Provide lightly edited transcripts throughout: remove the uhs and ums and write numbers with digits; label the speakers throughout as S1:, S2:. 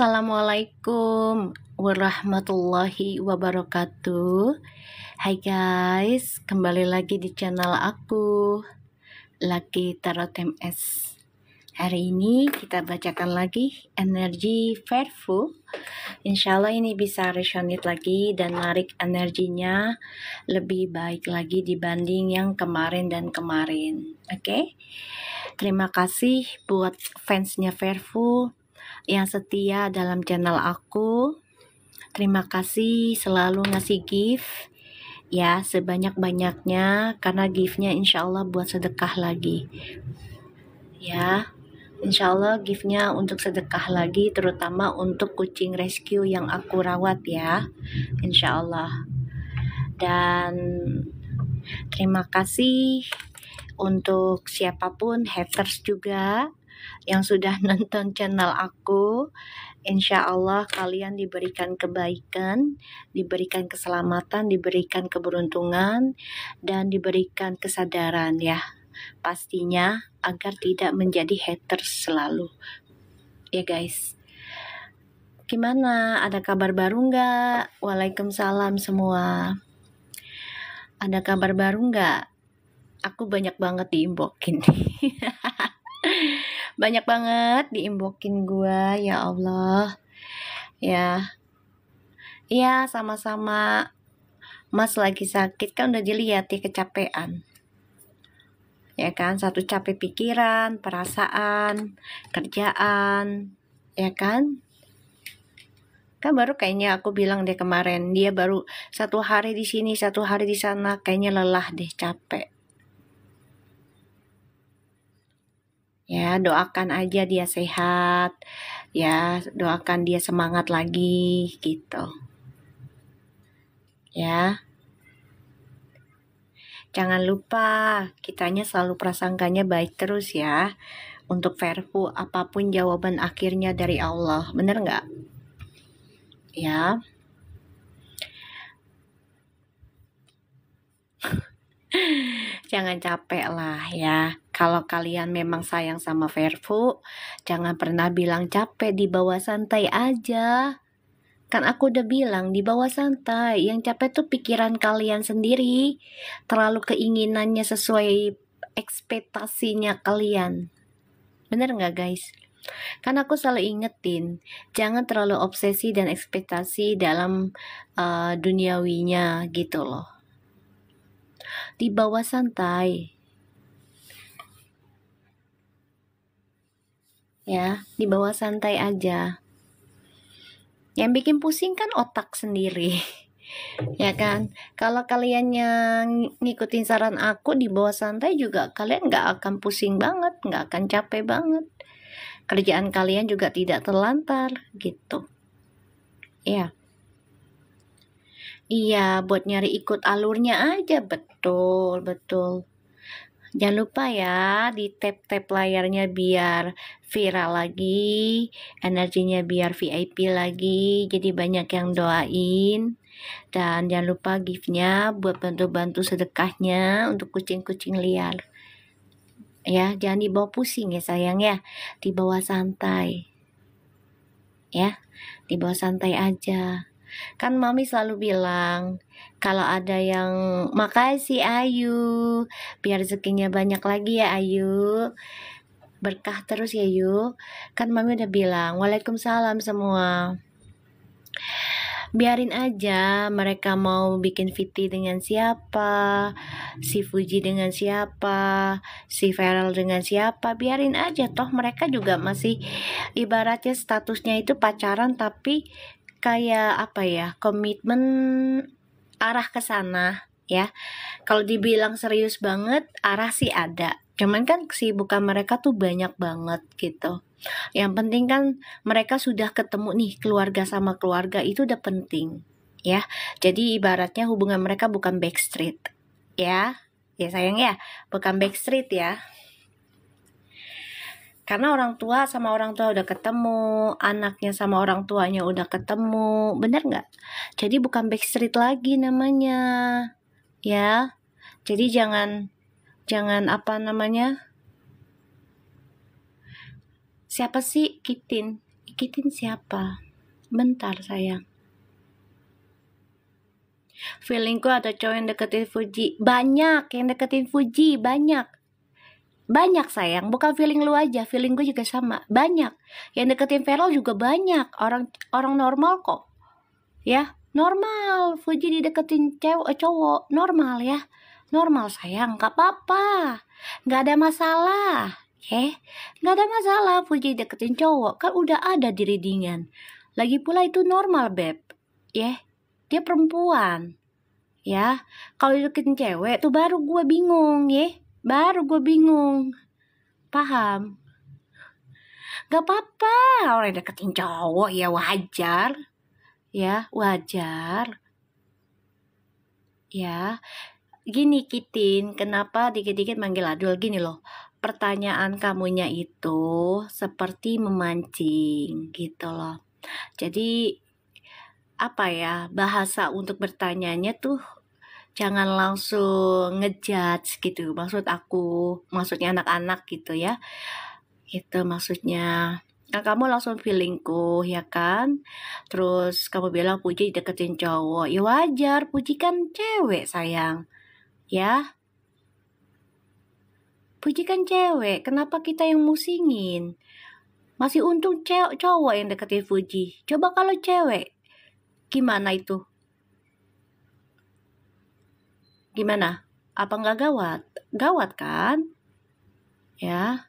S1: Assalamualaikum warahmatullahi wabarakatuh. Hai guys, kembali lagi di channel aku, Lucky Tarot MS. Hari ini kita bacakan lagi energi Fairful. Insya Allah ini bisa resonate lagi dan narik energinya lebih baik lagi dibanding yang kemarin dan kemarin. Oke? Terima kasih buat fansnya Fairful yang setia dalam channel aku. Terima kasih selalu ngasih gift ya sebanyak-banyaknya, karena giftnya insya Allah buat sedekah lagi ya. Insya Allah giftnya untuk sedekah lagi, terutama untuk kucing rescue yang aku rawat ya, insya Allah. Dan terima kasih untuk siapapun haters juga yang sudah nonton channel aku. Insya Allah kalian diberikan kebaikan, diberikan keselamatan, diberikan keberuntungan, dan diberikan kesadaran ya. Pastinya agar tidak menjadi haters selalu. Ya guys. Gimana? Ada kabar baru nggak? Waalaikumsalam semua. Ada kabar baru nggak? Aku banyak banget diinbokin. Banyak banget diinbokin gua, ya Allah. Ya. Iya, sama-sama. Mas lagi sakit kan udah dilihat ya, kecapean. Ya kan, satu capek pikiran, perasaan, kerjaan, ya kan? Kan baru kayaknya aku bilang deh kemarin, dia baru 1 hari di sini, 1 hari di sana, kayaknya lelah deh, capek. Ya, doakan aja dia sehat. Ya, doakan dia semangat lagi gitu. Ya. Jangan lupa, kitanya selalu prasangkanya baik terus ya. Untuk Fairful, apapun jawaban akhirnya dari Allah. Bener nggak? Ya. Jangan capek lah ya. Kalau kalian memang sayang sama Fairful, jangan pernah bilang capek, di bawah santai aja. Kan aku udah bilang di bawah santai. Yang capek tuh pikiran kalian sendiri. Terlalu keinginannya sesuai ekspektasinya kalian. Bener nggak guys? Kan aku selalu ingetin, jangan terlalu obsesi dan ekspektasi dalam duniawinya gitu loh. Di bawah santai. Ya, di bawah santai aja. Yang bikin pusing kan otak sendiri. Ya kan, kalau kalian yang ngikutin saran aku di bawah santai juga, kalian nggak akan pusing banget, nggak akan capek banget, kerjaan kalian juga tidak terlantar gitu ya. Iya, buat nyari ikut alurnya aja, betul jangan lupa ya di tap layarnya biar viral lagi, energinya biar VIP lagi, jadi banyak yang doain. Dan jangan lupa giftnya buat bantu-bantu sedekahnya untuk kucing-kucing liar. Ya, jangan dibawa pusing ya sayang ya. Dibawa santai. Ya, dibawa santai aja. Kan mami selalu bilang, kalau ada yang makasih Ayu, biar rezekinya banyak lagi ya Ayu. Berkah terus ya Yu. Kan mami udah bilang, waalaikumsalam semua. Biarin aja mereka mau bikin VT dengan siapa, si Fuji dengan siapa, si Feral dengan siapa, biarin aja, toh mereka juga masih ibaratnya statusnya itu pacaran, tapi kayak apa ya, komitmen arah ke sana ya. Kalau dibilang serius banget, arah sih ada, cuman kan kesibukan mereka tuh banyak banget gitu. Yang penting kan mereka sudah ketemu nih, keluarga sama keluarga itu udah penting ya. Jadi ibaratnya hubungan mereka bukan backstreet ya. Ya sayang ya, bukan backstreet ya. Karena orang tua sama orang tua udah ketemu, anaknya sama orang tuanya udah ketemu, bener nggak? Jadi bukan backstreet lagi namanya ya. Jadi jangan apa namanya, siapa sih deketin siapa? Bentar sayang. Feelingku ada cowok yang deketin Fuji. Banyak yang deketin Fuji, banyak. Banyak sayang, bukan feeling lu aja, feeling gue juga sama. Banyak. Yang deketin Feral juga banyak. Orang normal kok. Ya, normal. Fuji dideketin cowok, normal ya. Normal sayang, gak apa-apa. Gak ada masalah. Gak ada masalah Fuji deketin cowok. Kan udah ada di readingan. Lagi pula itu normal, Beb. Dia perempuan. Ya, kalau deketin cewek tuh baru gue bingung, baru gue bingung. Paham? Gak apa-apa, orang deketin cowok ya wajar. Ya, wajar. Ya, gini Kitin, kenapa dikit-dikit manggil Adul? Gini loh, pertanyaan kamunya itu seperti memancing gitu loh. Jadi apa ya, bahasa untuk bertanyanya tuh jangan langsung ngejudge gitu. Maksudnya anak-anak gitu ya. Itu maksudnya. Nah, kamu langsung feelingku ya kan. Terus kamu bilang Puji deketin cowok. Ya wajar, Puji kan cewek sayang. Ya. Puji kan cewek, kenapa kita yang musingin? Masih untung cowok yang deketin Fuji. Coba kalau cewek, gimana itu? Gimana? Apa nggak gawat? Gawat kan? Ya.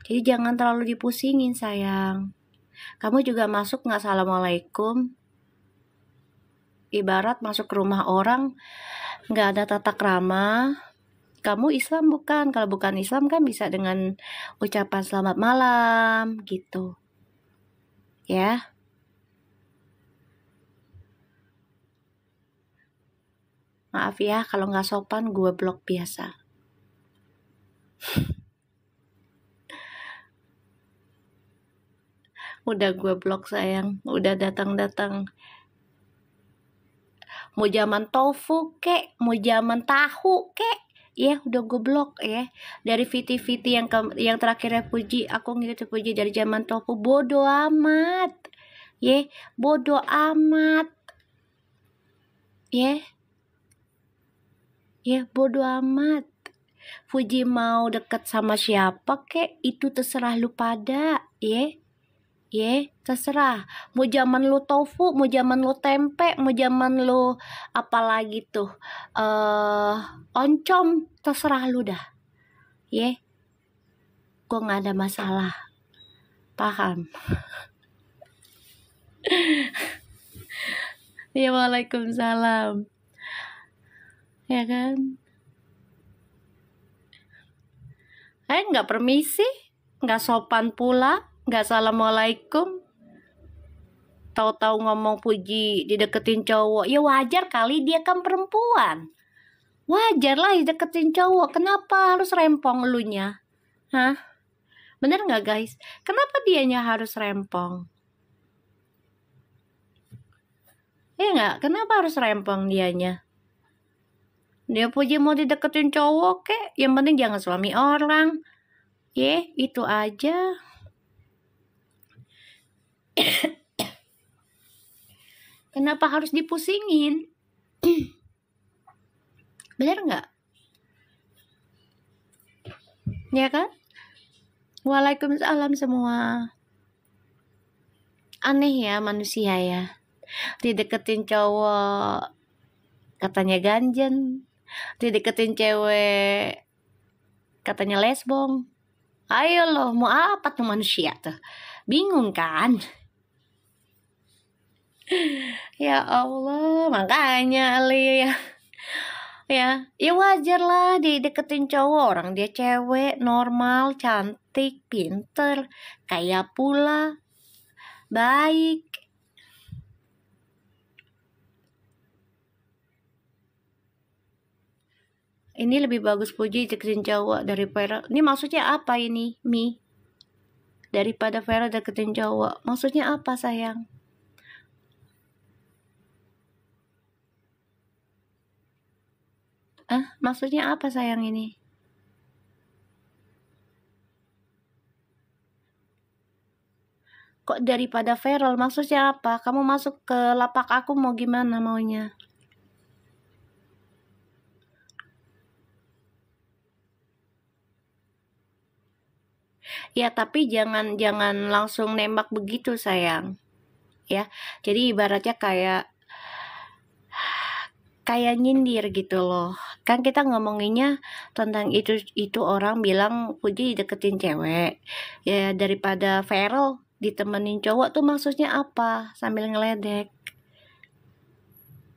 S1: Jadi jangan terlalu dipusingin sayang. Kamu juga masuk nggak assalamualaikum? Ibarat masuk ke rumah orang, nggak ada tata krama. Kamu Islam bukan? Kalau bukan Islam kan bisa dengan ucapan selamat malam gitu. Ya. Maaf ya kalau nggak sopan gue blok biasa. Udah gue blok sayang, udah datang-datang. Mau zaman tofu kek, mau zaman tahu kek. Udah gue blok ya. Dari Viti yang terakhirnya Puji, aku ngikutin Puji dari zaman tofu, bodoh amat. Bodoh amat. Bodoh amat. Fuji mau deket sama siapa kek, itu terserah lu pada, terserah. Mau zaman lu tofu, mau zaman lu tempe, mau zaman lu apalagi tuh, oncom, terserah lu dah, gue nggak ada masalah, paham? Ya waalaikumsalam, ya kan? Nggak permisi, nggak sopan pula, nggak assalamualaikum. Tahu-tahu ngomong Puji dideketin cowok. Ya wajar kali, dia kan perempuan. Wajar lah dideketin cowok. Kenapa harus rempong elunya? Hah? Bener nggak guys? Kenapa dianya harus rempong? Ya nggak? Kenapa harus rempong dianya? Dia Puji mau dideketin cowok kek, yang penting jangan suami orang. Itu aja. Kenapa harus dipusingin? Bener nggak? Ya kan? Waalaikumsalam semua. Aneh ya manusia ya. Dideketin cowok katanya ganjen, dideketin cewek katanya lesbong. Ayo loh, mau apa tuh manusia tuh? Bingung kan? Ya Allah, makanya Ali ya wajar lah dideketin cowok, orang dia cewek normal, cantik, pinter, kaya pula, baik. Ini lebih bagus Puji deketin cowok dari Vera. Ini maksudnya apa ini, Mi? Daripada Vera deketin cowok. Maksudnya apa sayang? Maksudnya apa sayang ini? Kok daripada viral? Maksudnya apa? Kamu masuk ke lapak aku mau gimana maunya? Ya, tapi jangan langsung nembak begitu, sayang. Ya. Jadi ibaratnya kayak nyindir gitu loh. Kan kita ngomonginnya tentang itu orang bilang Puji deketin cewek. Ya daripada viral ditemenin cowok tuh maksudnya apa? Sambil ngeledek.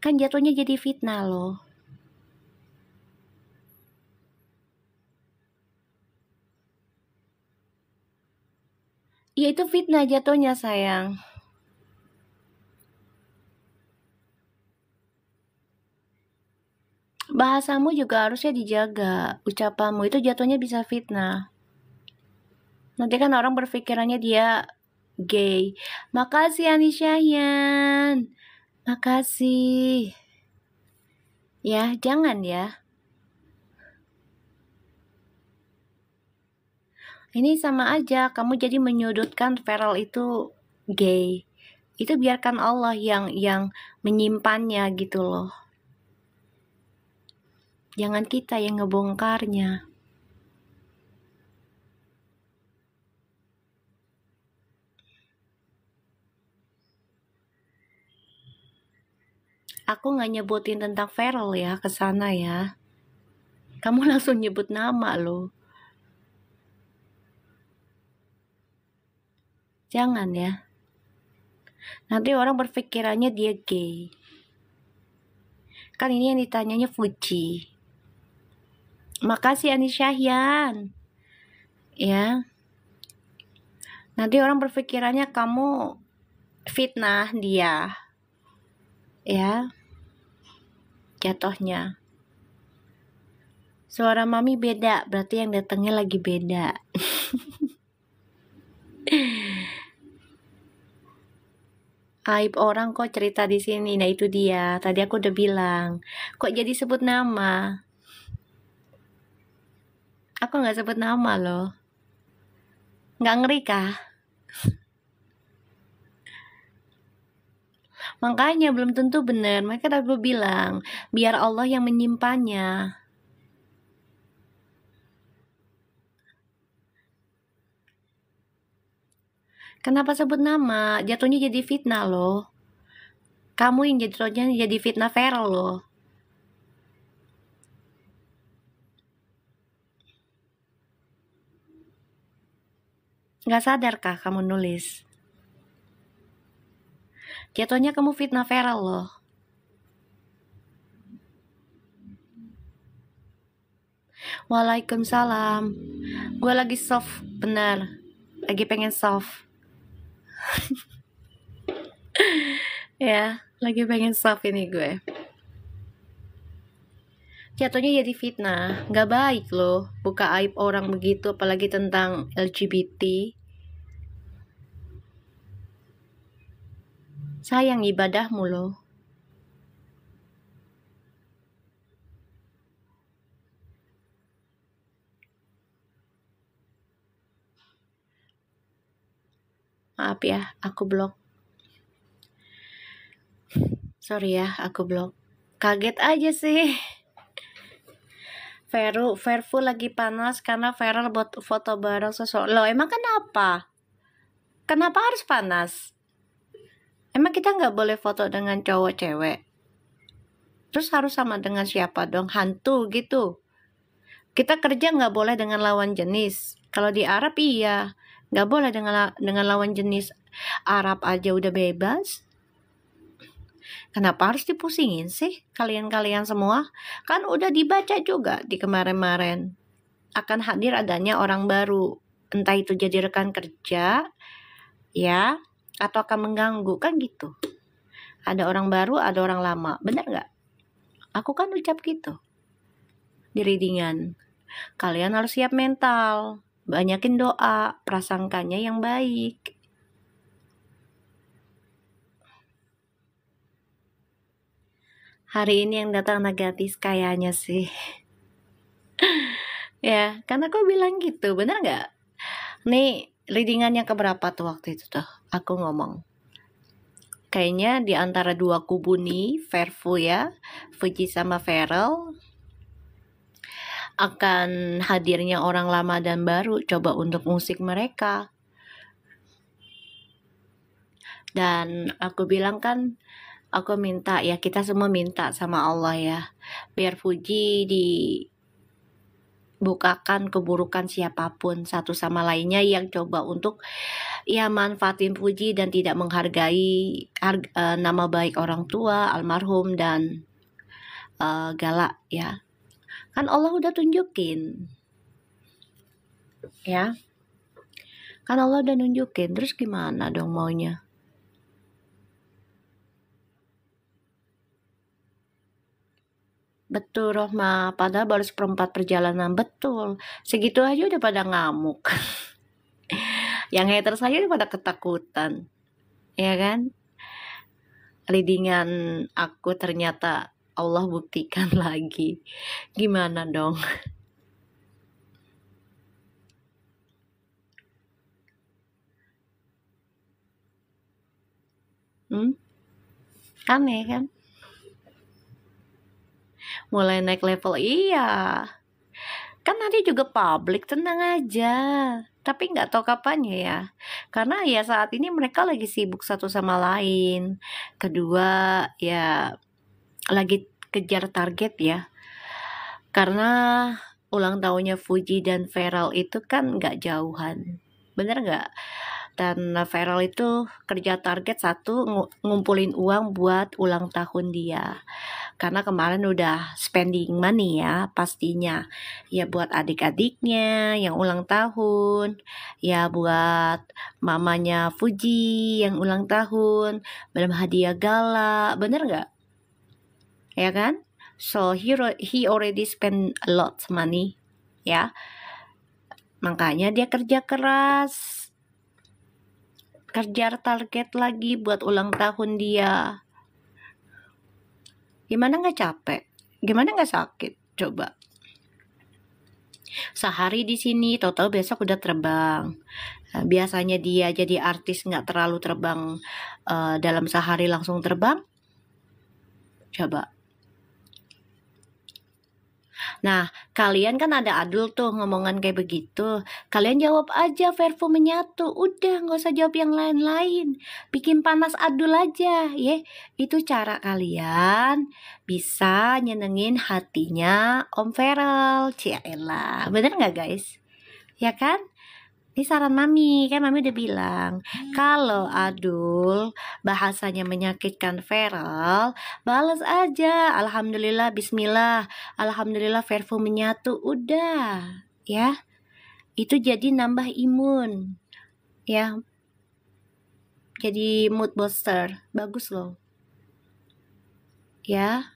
S1: Kan jatuhnya jadi fitnah loh. Ya itu fitnah jatuhnya, sayang. Bahasamu juga harusnya dijaga. Ucapanmu itu jatuhnya bisa fitnah. Nanti kan orang berpikirannya dia gay. Makasih Ani Syahyan. Makasih. Ya, jangan ya. Ini sama aja, kamu jadi menyudutkan Feral itu gay. Itu biarkan Allah yang menyimpannya gitu loh. Jangan kita yang ngebongkarnya. Aku nggak nyebutin tentang Feral ya ke sana ya. Kamu langsung nyebut nama loh. Jangan ya. Nanti orang berpikirannya dia gay. Kan ini yang ditanyanya Fuji. Makasih Ani Syahyan. Ya. Nanti orang berpikirannya kamu fitnah dia. Ya. Jatuhnya. Suara mami beda, berarti yang datangnya lagi beda. Aib orang kok cerita di sini. Nah itu dia. Tadi aku udah bilang. Kok jadi sebut nama? Aku nggak sebut nama loh. Nggak ngeri kah? Makanya belum tentu benar. Makanya aku bilang, biar Allah yang menyimpannya. Kenapa sebut nama? Jatuhnya jadi fitnah loh. Kamu yang jatuhnya jadi fitnah Feral loh. Nggak sadarkah kamu nulis? Jatuhnya kamu fitnah Feral loh. Waalaikumsalam. Gue lagi soft, benar. Lagi pengen soft. Ya, lagi pengen soft ini gue. Jatuhnya jadi fitnah. Gak baik loh buka aib orang begitu, apalagi tentang LGBT. Sayang ibadahmu loh. Maaf ya, aku blok. Sorry ya, aku blok. Kaget aja sih. Verfu lagi panas karena Feral buat foto bareng seseorang. Loh, emang kenapa? Kenapa harus panas? Emang kita nggak boleh foto dengan cowok cewek? Terus harus sama dengan siapa dong? Hantu gitu. Kita kerja nggak boleh dengan lawan jenis. Kalau di Arab iya, nggak boleh dengan lawan jenis. Arab aja udah bebas. Kenapa harus dipusingin sih kalian-kalian semua? Kan udah dibaca juga di kemarin-kemarin. Akan hadir adanya orang baru. Entah itu jadi rekan kerja, ya, atau akan mengganggu, kan gitu. Ada orang baru, ada orang lama. Benar nggak? Aku kan ucap gitu. Di readingan. Kalian harus siap mental. Banyakin doa, prasangkanya yang baik. Hari ini yang datang negatif kayaknya sih. Ya, karena aku bilang gitu, bener nggak? Nih, Readingan yang keberapa tuh waktu itu tuh aku ngomong? Kayaknya di antara dua kubu nih, Verfu ya, Fuji sama Feral, akan hadirnya orang lama dan baru coba untuk musik mereka. Dan aku bilang kan, aku minta ya, kita semua minta sama Allah ya, biar Fuji dibukakan keburukan siapapun satu sama lainnya yang coba untuk ya manfaatin Fuji dan tidak menghargai nama baik orang tua almarhum dan galak ya. Kan Allah udah tunjukin ya. Kan Allah udah nunjukin, terus gimana dong maunya? Betul Rohma, padahal baru seperempat perjalanan, betul. Segitu aja udah pada ngamuk. Yang haters aja udah pada ketakutan. Ya kan? Readingan aku ternyata Allah buktikan lagi. Gimana dong? Aneh kan? Mulai naik level, iya. Kan nanti juga publik, tenang aja. Tapi nggak tahu kapannya ya. Karena ya saat ini mereka lagi sibuk satu sama lain. Kedua ya lagi kejar target ya. Karena ulang tahunnya Fuji dan Feral itu kan nggak jauhan. Bener nggak? Dan Feral itu kerja target satu, ngumpulin uang buat ulang tahun dia. Karena kemarin udah spending money ya pastinya. Ya buat adik-adiknya yang ulang tahun, ya buat mamanya Fuji yang ulang tahun, belum hadiah gala, bener nggak? Ya kan? So he already spend a lot money, ya. Makanya dia kerja keras, kejar target lagi buat ulang tahun dia. Gimana nggak capek? Gimana nggak sakit? Coba. Sehari di sini, total besok udah terbang. Biasanya dia jadi artis nggak terlalu terbang dalam sehari langsung terbang. Coba. Nah, kalian kan ada adul tuh ngomongan kayak begitu. Kalian jawab aja Vervo menyatu. Udah, nggak usah jawab yang lain-lain. Bikin panas adul aja, ya. Itu cara kalian bisa nyenengin hatinya Om Feral. Cialah, bener nggak guys? Ya kan? Ini saran Mami, kan Mami udah bilang, kalau Adul bahasanya menyakitkan Feral, balas aja, Alhamdulillah, Bismillah, Alhamdulillah Vervo menyatu, udah, ya, itu jadi nambah imun, ya, jadi mood booster, bagus loh, ya,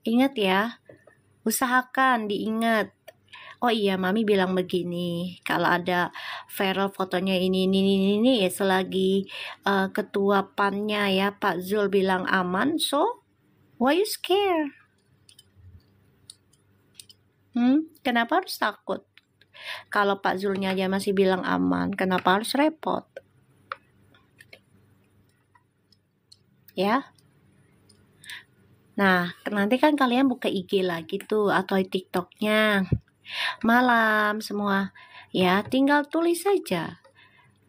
S1: ingat ya, usahakan diingat. Oh iya, Mami bilang begini, kalau ada viral fotonya ini selagi ketua PAN-nya ya Pak Zul bilang aman, so why you scare? Kenapa harus takut? Kalau Pak Zulnya aja masih bilang aman, kenapa harus repot? Ya. Nah, nanti kan kalian buka IG lagi tuh atau TikToknya. Malam semua, ya tinggal tulis saja.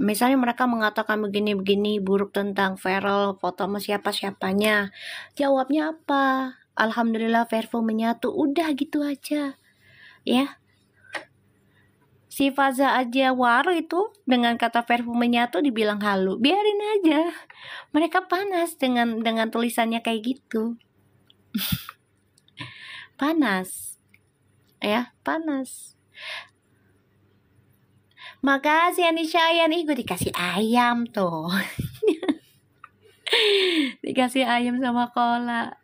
S1: Misalnya mereka mengatakan begini-begini buruk tentang Feral, foto sama siapa-siapanya. Jawabnya apa? Alhamdulillah Vervo menyatu. Udah gitu aja. Ya. Si Faza aja war itu dengan kata Vervo menyatu dibilang halu. Biarin aja. Mereka panas dengan tulisannya kayak gitu. Panas. Ya, panas. Makasih Anisha ya nih, gue dikasih ayam tuh. Dikasih ayam sama kola.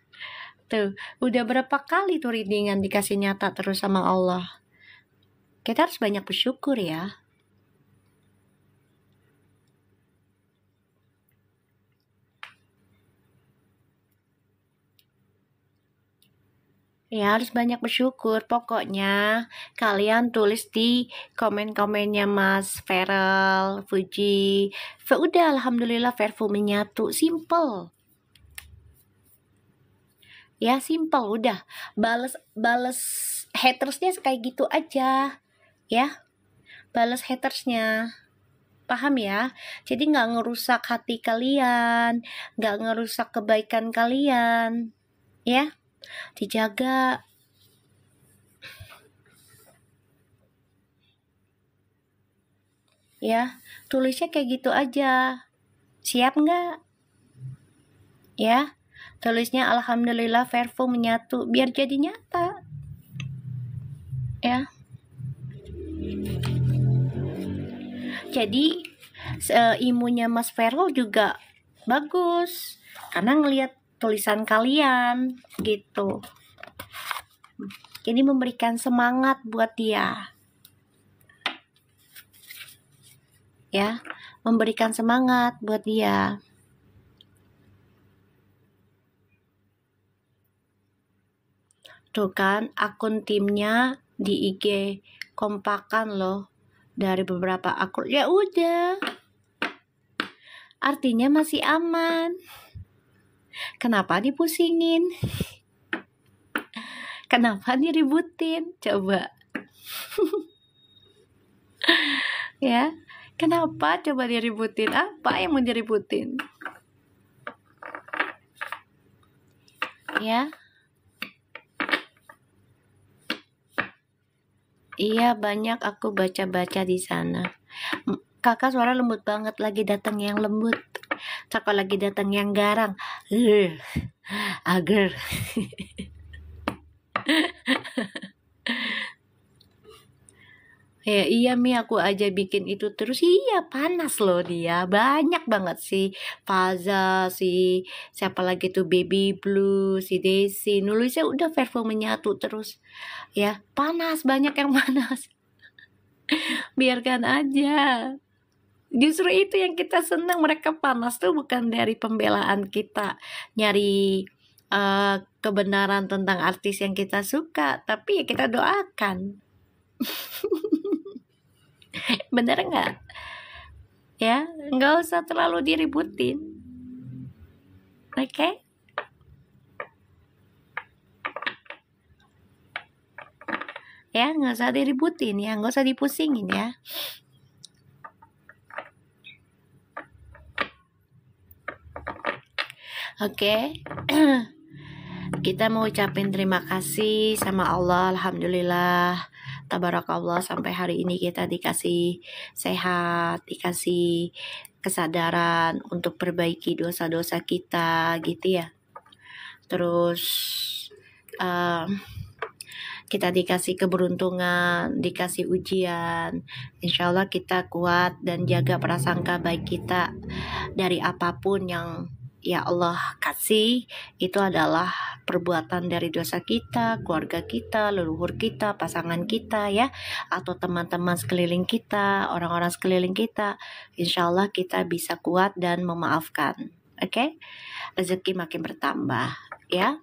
S1: Tuh, udah berapa kali tuh readingan dikasih nyata terus sama Allah. Kita harus banyak bersyukur ya. Ya, harus banyak bersyukur. Pokoknya kalian tulis di komen-komennya Mas Feral, Fuji. Udah, alhamdulillah Verfu menyatu. Simple. Ya, simple udah. Bales hatersnya kayak gitu aja. Ya, bales hatersnya. Paham ya? Jadi nggak ngerusak hati kalian, nggak ngerusak kebaikan kalian. Ya, dijaga. Ya, tulisnya kayak gitu aja. Siap nggak? Ya, tulisnya alhamdulillah Verfu menyatu biar jadi nyata. Ya. Jadi imunya Mas Verfu juga bagus karena ngelihat tulisan kalian gitu. Jadi memberikan semangat buat dia. Ya, memberikan semangat buat dia. Tuh kan, akun timnya di IG kompakan loh dari beberapa akun. Ya udah, artinya masih aman. Kenapa dipusingin? Kenapa diributin? Coba. Ya, kenapa coba diributin? Apa yang mau diributin? Ya. Iya, banyak aku baca-baca di sana. Kakak suara lembut banget, lagi datang yang lembut. Kakak lagi datang yang garang. Agar. Ya iya Mi, aku aja bikin itu terus. Iya, panas loh dia. Banyak banget sih. Faza, si siapa lagi tuh, Baby Blue, si Desi. Nulisnya udah Verfu menyatu terus. Ya, panas, banyak yang panas. Biarkan aja. Justru itu yang kita senang, mereka panas tuh bukan dari pembelaan kita nyari kebenaran tentang artis yang kita suka, tapi ya kita doakan. Bener nggak? Ya, nggak usah terlalu diributin. Oke? Okay? Ya, nggak usah diributin ya, nggak usah dipusingin ya. Oke, okay. Kita mau ucapin terima kasih sama Allah, alhamdulillah, tabarakallah, sampai hari ini kita dikasih sehat, dikasih kesadaran untuk perbaiki dosa-dosa kita, gitu ya. Terus kita dikasih keberuntungan, dikasih ujian. Insya Allah kita kuat dan jaga prasangka baik kita dari apapun yang ya Allah kasih. Itu adalah perbuatan dari dosa kita, keluarga kita, leluhur kita, pasangan kita ya, atau teman-teman sekeliling kita, orang-orang sekeliling kita. Insya Allah kita bisa kuat dan memaafkan. Oke? Rezeki makin bertambah ya.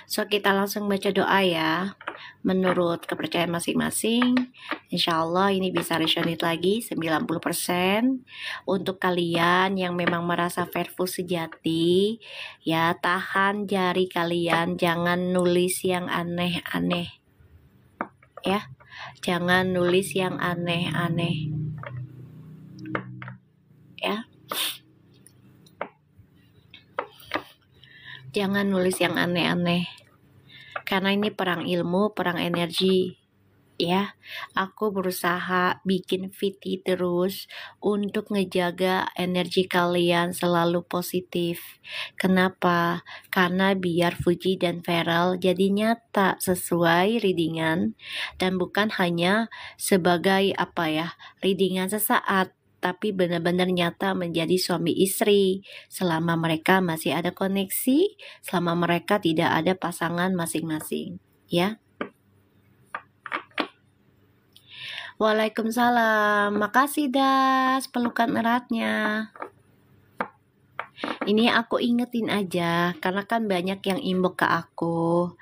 S1: So kita langsung baca doa ya. Menurut kepercayaan masing-masing, insya Allah ini bisa resonate lagi 90%. Untuk kalian yang memang merasa Verfu sejati, ya tahan jari kalian, jangan nulis yang aneh-aneh. Ya, jangan nulis yang aneh-aneh. Ya. Jangan nulis yang aneh-aneh. Karena ini perang ilmu, perang energi. Ya, aku berusaha bikin VT terus untuk ngejaga energi kalian selalu positif. Kenapa? Karena biar Fuji dan Feral jadi nyata sesuai readingan dan bukan hanya sebagai readingan sesaat, tapi benar-benar nyata menjadi suami istri selama mereka masih ada koneksi, selama mereka tidak ada pasangan masing-masing, ya. Waalaikumsalam. Makasih Das pelukan eratnya. Ini aku ingetin aja, karena kan banyak yang inbox ke aku.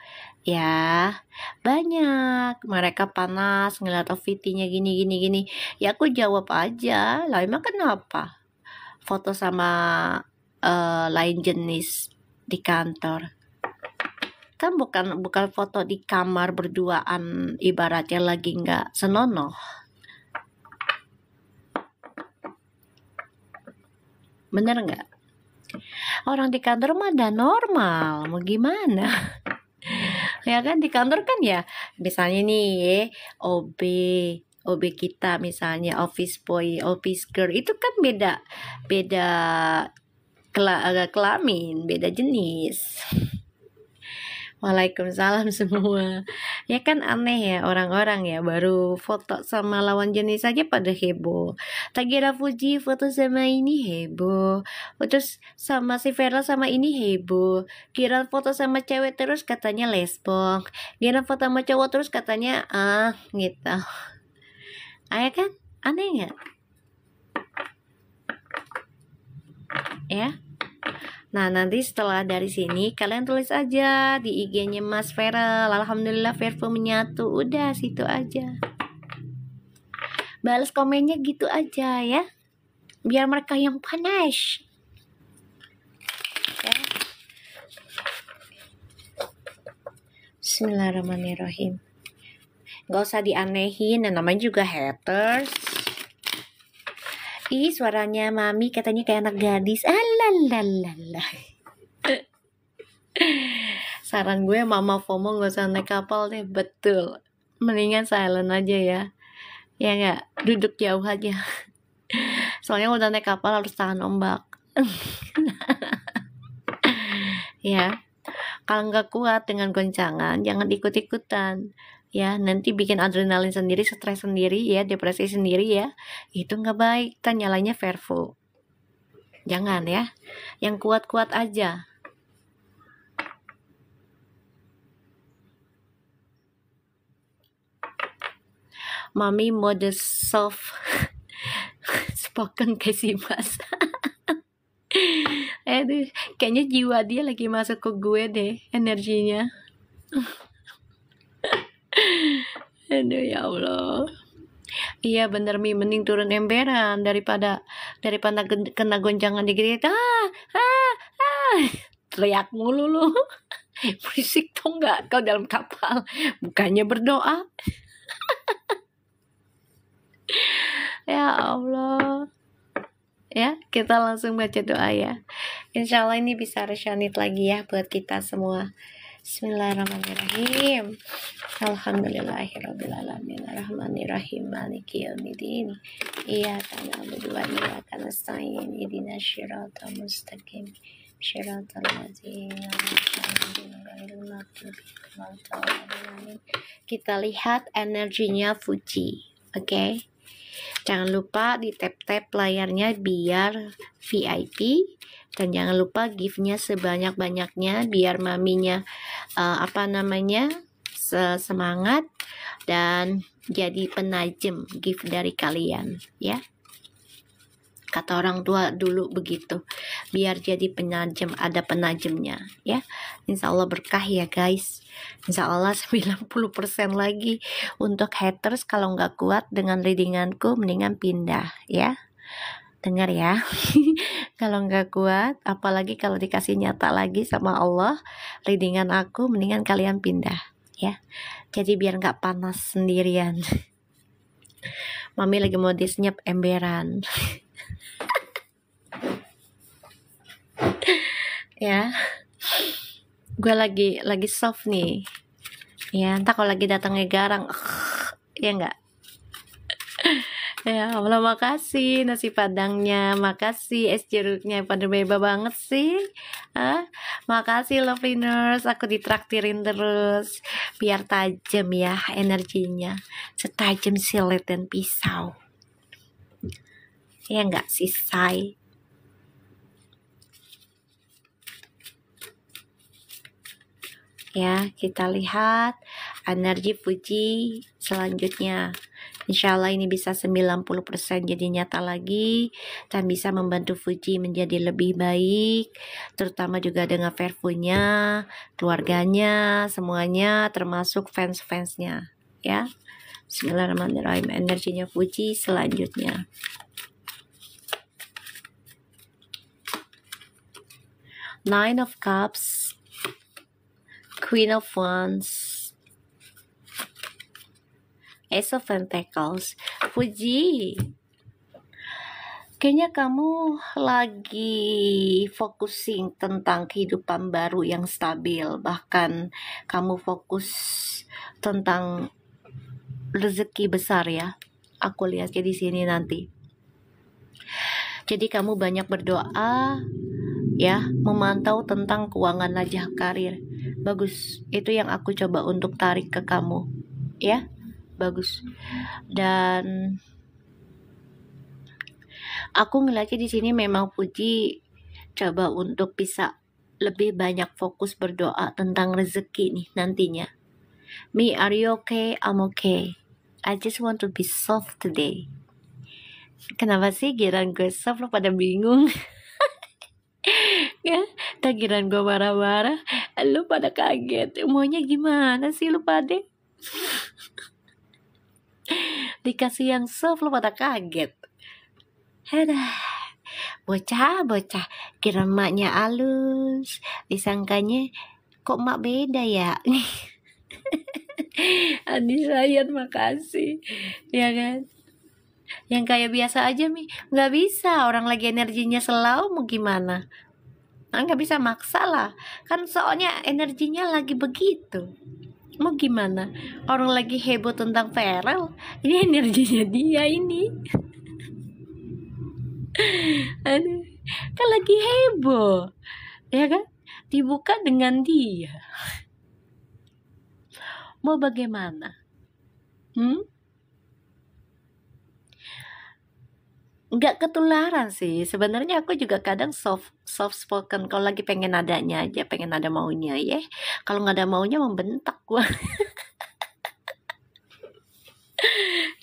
S1: Ya, banyak. Mereka panas ngeliat OVT-nya gini. Ya aku jawab aja, lah emang kenapa? Foto sama lain jenis di kantor. Kan bukan foto di kamar berduaan, ibaratnya lagi nggak senonoh. Bener nggak? Orang di kantor mah udah normal, mau gimana? Ya kan di kantor kan ya, misalnya nih OB OB kita misalnya office boy, office girl itu kan beda beda kelamin, beda jenis. Waalaikumsalam semua. Ya kan aneh ya orang-orang ya, baru foto sama lawan jenis aja pada heboh. Tagira Fuji foto sama ini heboh. Terus sama si Vera sama ini heboh. Kira foto sama cewek terus katanya lesbong. Kira foto sama cowok terus katanya gitu. Ya kan? Aneh nggak? Ya. Nah, nanti setelah dari sini kalian tulis aja di IG-nya Mas Feral. Alhamdulillah Vervo menyatu. Udah situ aja. Balas komennya gitu aja ya. Biar mereka yang panas. Ya. Bismillahirrahmanirrahim. Gak usah dianehin, namanya juga haters. Ih, suaranya mami katanya kayak anak gadis. Alalalala. Saran gue mama FOMO gak usah naik kapal deh. Betul. Mendingan silent aja ya. Ya gak? Duduk jauh aja. Soalnya udah naik kapal harus tahan ombak. Ya. Kalau nggak kuat dengan goncangan, jangan ikut-ikutan. Ya, nanti bikin adrenalin sendiri, stres sendiri ya, depresi sendiri ya. Itu nggak baik, kan nyalanya Vervo. Jangan ya. Yang kuat-kuat aja. Mami mode soft spoken kayak si Mas. Aduh, kayaknya jiwa dia lagi masuk ke gue deh, energinya. Aduh ya Allah. Iya bener Mi, mending turun emberan daripada kena goncangan dikit. Teriak mulu lu. Berisik tuh nggak kau dalam kapal, bukannya berdoa. Ya Allah. Ya, kita langsung baca doa ya. Insya Allah ini bisa resonate lagi ya buat kita semua. Bismillahirrahmanirrahim. Alhamdulillahirrabbilalamin. Arrahmanirrahim. Maliki yaumiddin. Iyyaka na'budu wa iyyaka nasta'in. Ihdinas siratal mustaqim. Siratal ladzina Kita lihat energinya Fuji. Oke. Jangan lupa di tap-tap layarnya biar VIP, dan jangan lupa gift-nya sebanyak-banyaknya biar maminya semangat dan jadi penajem gift dari kalian ya. Kata orang tua dulu begitu, biar jadi penajem, ada penajemnya ya. Insya Allah berkah ya guys. Insya Allah 90% lagi. Untuk haters kalau nggak kuat dengan readinganku mendingan pindah ya. Dengar ya. Kalau nggak kuat, apalagi kalau dikasih nyata lagi sama Allah readingan aku, mendingan kalian pindah ya. Jadi biar nggak panas sendirian. Mami lagi mau disenyap emberan. Ya, gue lagi soft nih ya. Entah kalau lagi datangnya garang ya enggak. Ya Allah, makasih nasi padangnya, makasih es jeruknya, pada beba banget sih. Makasih Loviners, aku ditraktirin terus biar tajam ya energinya, setajam silet dan pisau ya enggak sih say. Ya, kita lihat energi Fuji selanjutnya. Insya Allah ini bisa 90% jadi nyata lagi dan bisa membantu Fuji menjadi lebih baik, terutama juga dengan Verfunya, keluarganya, semuanya termasuk fans-fansnya ya. Bismillahirrahmanirrahim. Energinya Fuji selanjutnya. Nine of Cups, Queen of Wands, Ace of Pentacles. Fuji, kayaknya kamu lagi focusing tentang kehidupan baru yang stabil. Bahkan kamu fokus tentang rezeki besar ya. Aku lihatnya di sini nanti. Jadi kamu banyak berdoa ya, memantau tentang keuangan najah karir. Bagus, itu yang aku coba untuk tarik ke kamu ya. Bagus. Dan aku ngeliatnya di sini memang Fuji coba untuk bisa lebih banyak fokus berdoa tentang rezeki nih nantinya. Me, are you okay? I'm okay. I just want to be soft today. Kenapa sih giran gue soft lo pada bingung? Ya, tak giran gue marah-marah, lu pada kaget. Maunya gimana sih lu pada? Dikasih yang soft lu pada kaget. Aduh, bocah, kira maknya halus, disangkanya kok mak beda ya? Adi sayang, makasih, ya kan? Yang kayak biasa aja Mi, nggak bisa. Orang lagi energinya selalu mau gimana? Nah, nggak bisa maksa lah, kan soalnya energinya lagi begitu. Mau gimana? Orang lagi heboh tentang Farel, ini energinya dia ini. Aduh, kan lagi heboh, ya kan? Dibuka dengan dia. Mau bagaimana? Nggak ketularan sih. Sebenarnya aku juga kadang soft spoken kalau lagi pengen adanya aja, pengen ada maunya ya. Kalau nggak ada maunya membentak gua.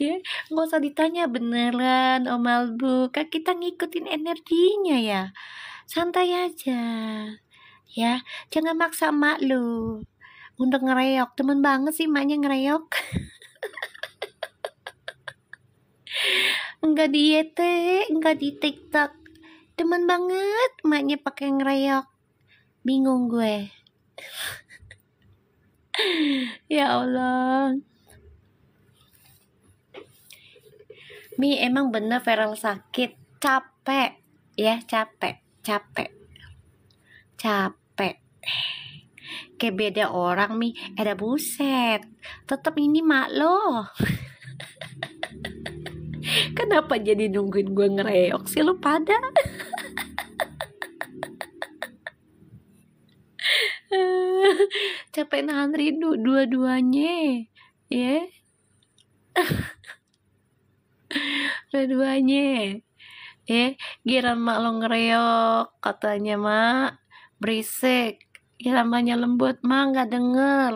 S1: Ya, nggak usah ditanya beneran Om Albu, kan kita ngikutin energinya ya. Santai aja. Ya, jangan maksa mak lu untuk ngereok. Temen banget sih maknya ngereok. Enggak di YT, enggak di TikTok. Temen banget maknya pakai ngereok. Bingung gue. Ya Allah. Mi, emang bener Farel sakit, capek ya, capek. Kayak beda orang Mi, ada buset. Tetap ini mak lo. Kenapa jadi nungguin gue ngereok sih lu pada? Capek nahan rindu dua-duanya ya. Dua-duanya giran mak lo ngereok, katanya mak berisik, giran maknya lembut, mak nggak denger.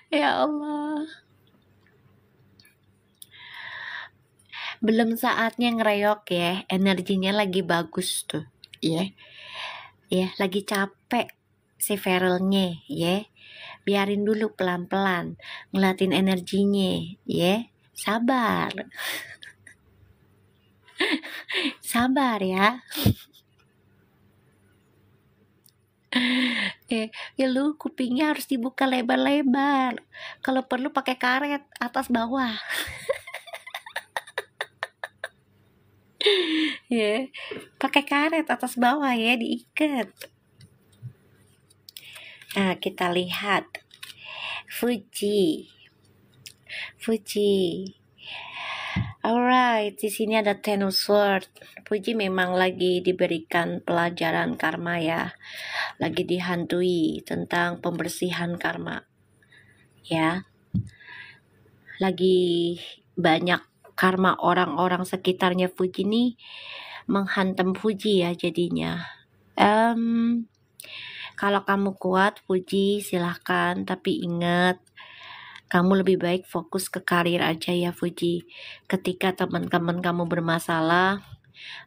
S1: Ya Allah, belum saatnya ngereok ya, energinya lagi bagus tuh ya, lagi capek si Farelnya ya. Biarin dulu pelan-pelan, ngeliatin energinya ya. Sabar ya. Ya lu kupingnya harus dibuka lebar-lebar, kalau perlu pakai karet atas bawah. Ya, pakai karet atas bawah ya, diikat. Nah, kita lihat Fuji. Alright, di sini ada Ten of Swords. Fuji memang lagi diberikan pelajaran karma ya. Lagi dihantui tentang pembersihan karma. Ya. Lagi banyak karma orang-orang sekitarnya Fuji nih menghantam Fuji ya jadinya. Kalau kamu kuat, puji, silahkan. Tapi ingat, kamu lebih baik fokus ke karir aja ya, Fuji. Ketika teman-teman kamu bermasalah,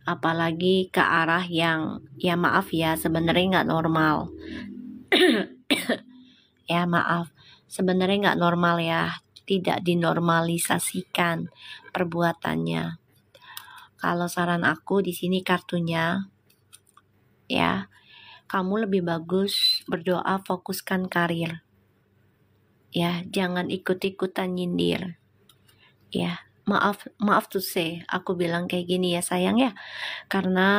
S1: apalagi ke arah yang, ya maaf ya, sebenarnya nggak normal. Ya maaf, sebenarnya nggak normal ya. Tidak dinormalisasikan perbuatannya. Kalau saran aku di sini kartunya, ya, kamu lebih bagus berdoa, fokuskan karir. Ya, jangan ikut-ikutan nyindir. Ya, maaf to say, aku bilang kayak gini ya sayang ya, karena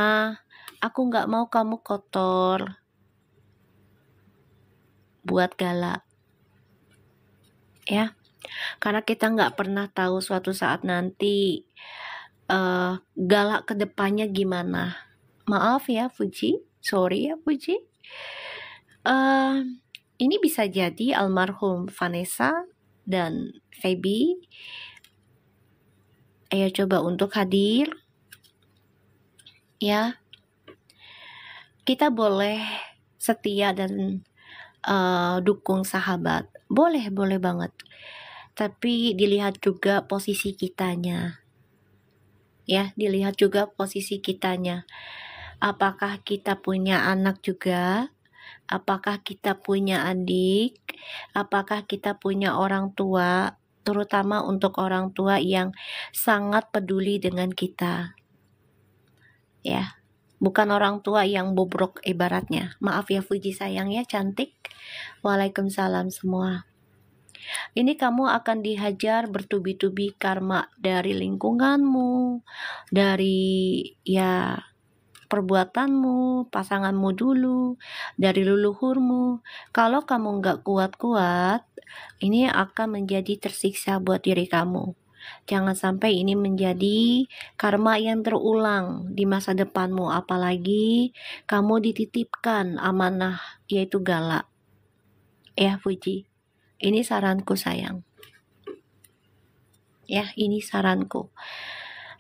S1: aku nggak mau kamu kotor buat galak. Ya, karena kita nggak pernah tahu suatu saat nanti galak ke depannya gimana. Maaf ya Fuji, sorry ya Fuji. Ini bisa jadi almarhum Vanessa dan Feby. Ayo coba untuk hadir. Ya, kita boleh setia dan dukung sahabat. Boleh banget. Tapi dilihat juga posisi kitanya. Ya, dilihat juga posisi kitanya. Apakah kita punya anak juga? Apakah kita punya adik? Apakah kita punya orang tua? Terutama untuk orang tua yang sangat peduli dengan kita. Ya, bukan orang tua yang bobrok ibaratnya. Maaf ya Fuji sayang ya, cantik. Waalaikumsalam semua. Ini kamu akan dihajar bertubi-tubi karma dari lingkunganmu, dari ya perbuatanmu, pasanganmu dulu, dari leluhurmu. Kalau kamu nggak kuat-kuat, ini akan menjadi tersiksa buat diri kamu. Jangan sampai ini menjadi karma yang terulang di masa depanmu, apalagi kamu dititipkan amanah yaitu galak. Ya Fuji, ini saranku sayang. Ya, ini saranku.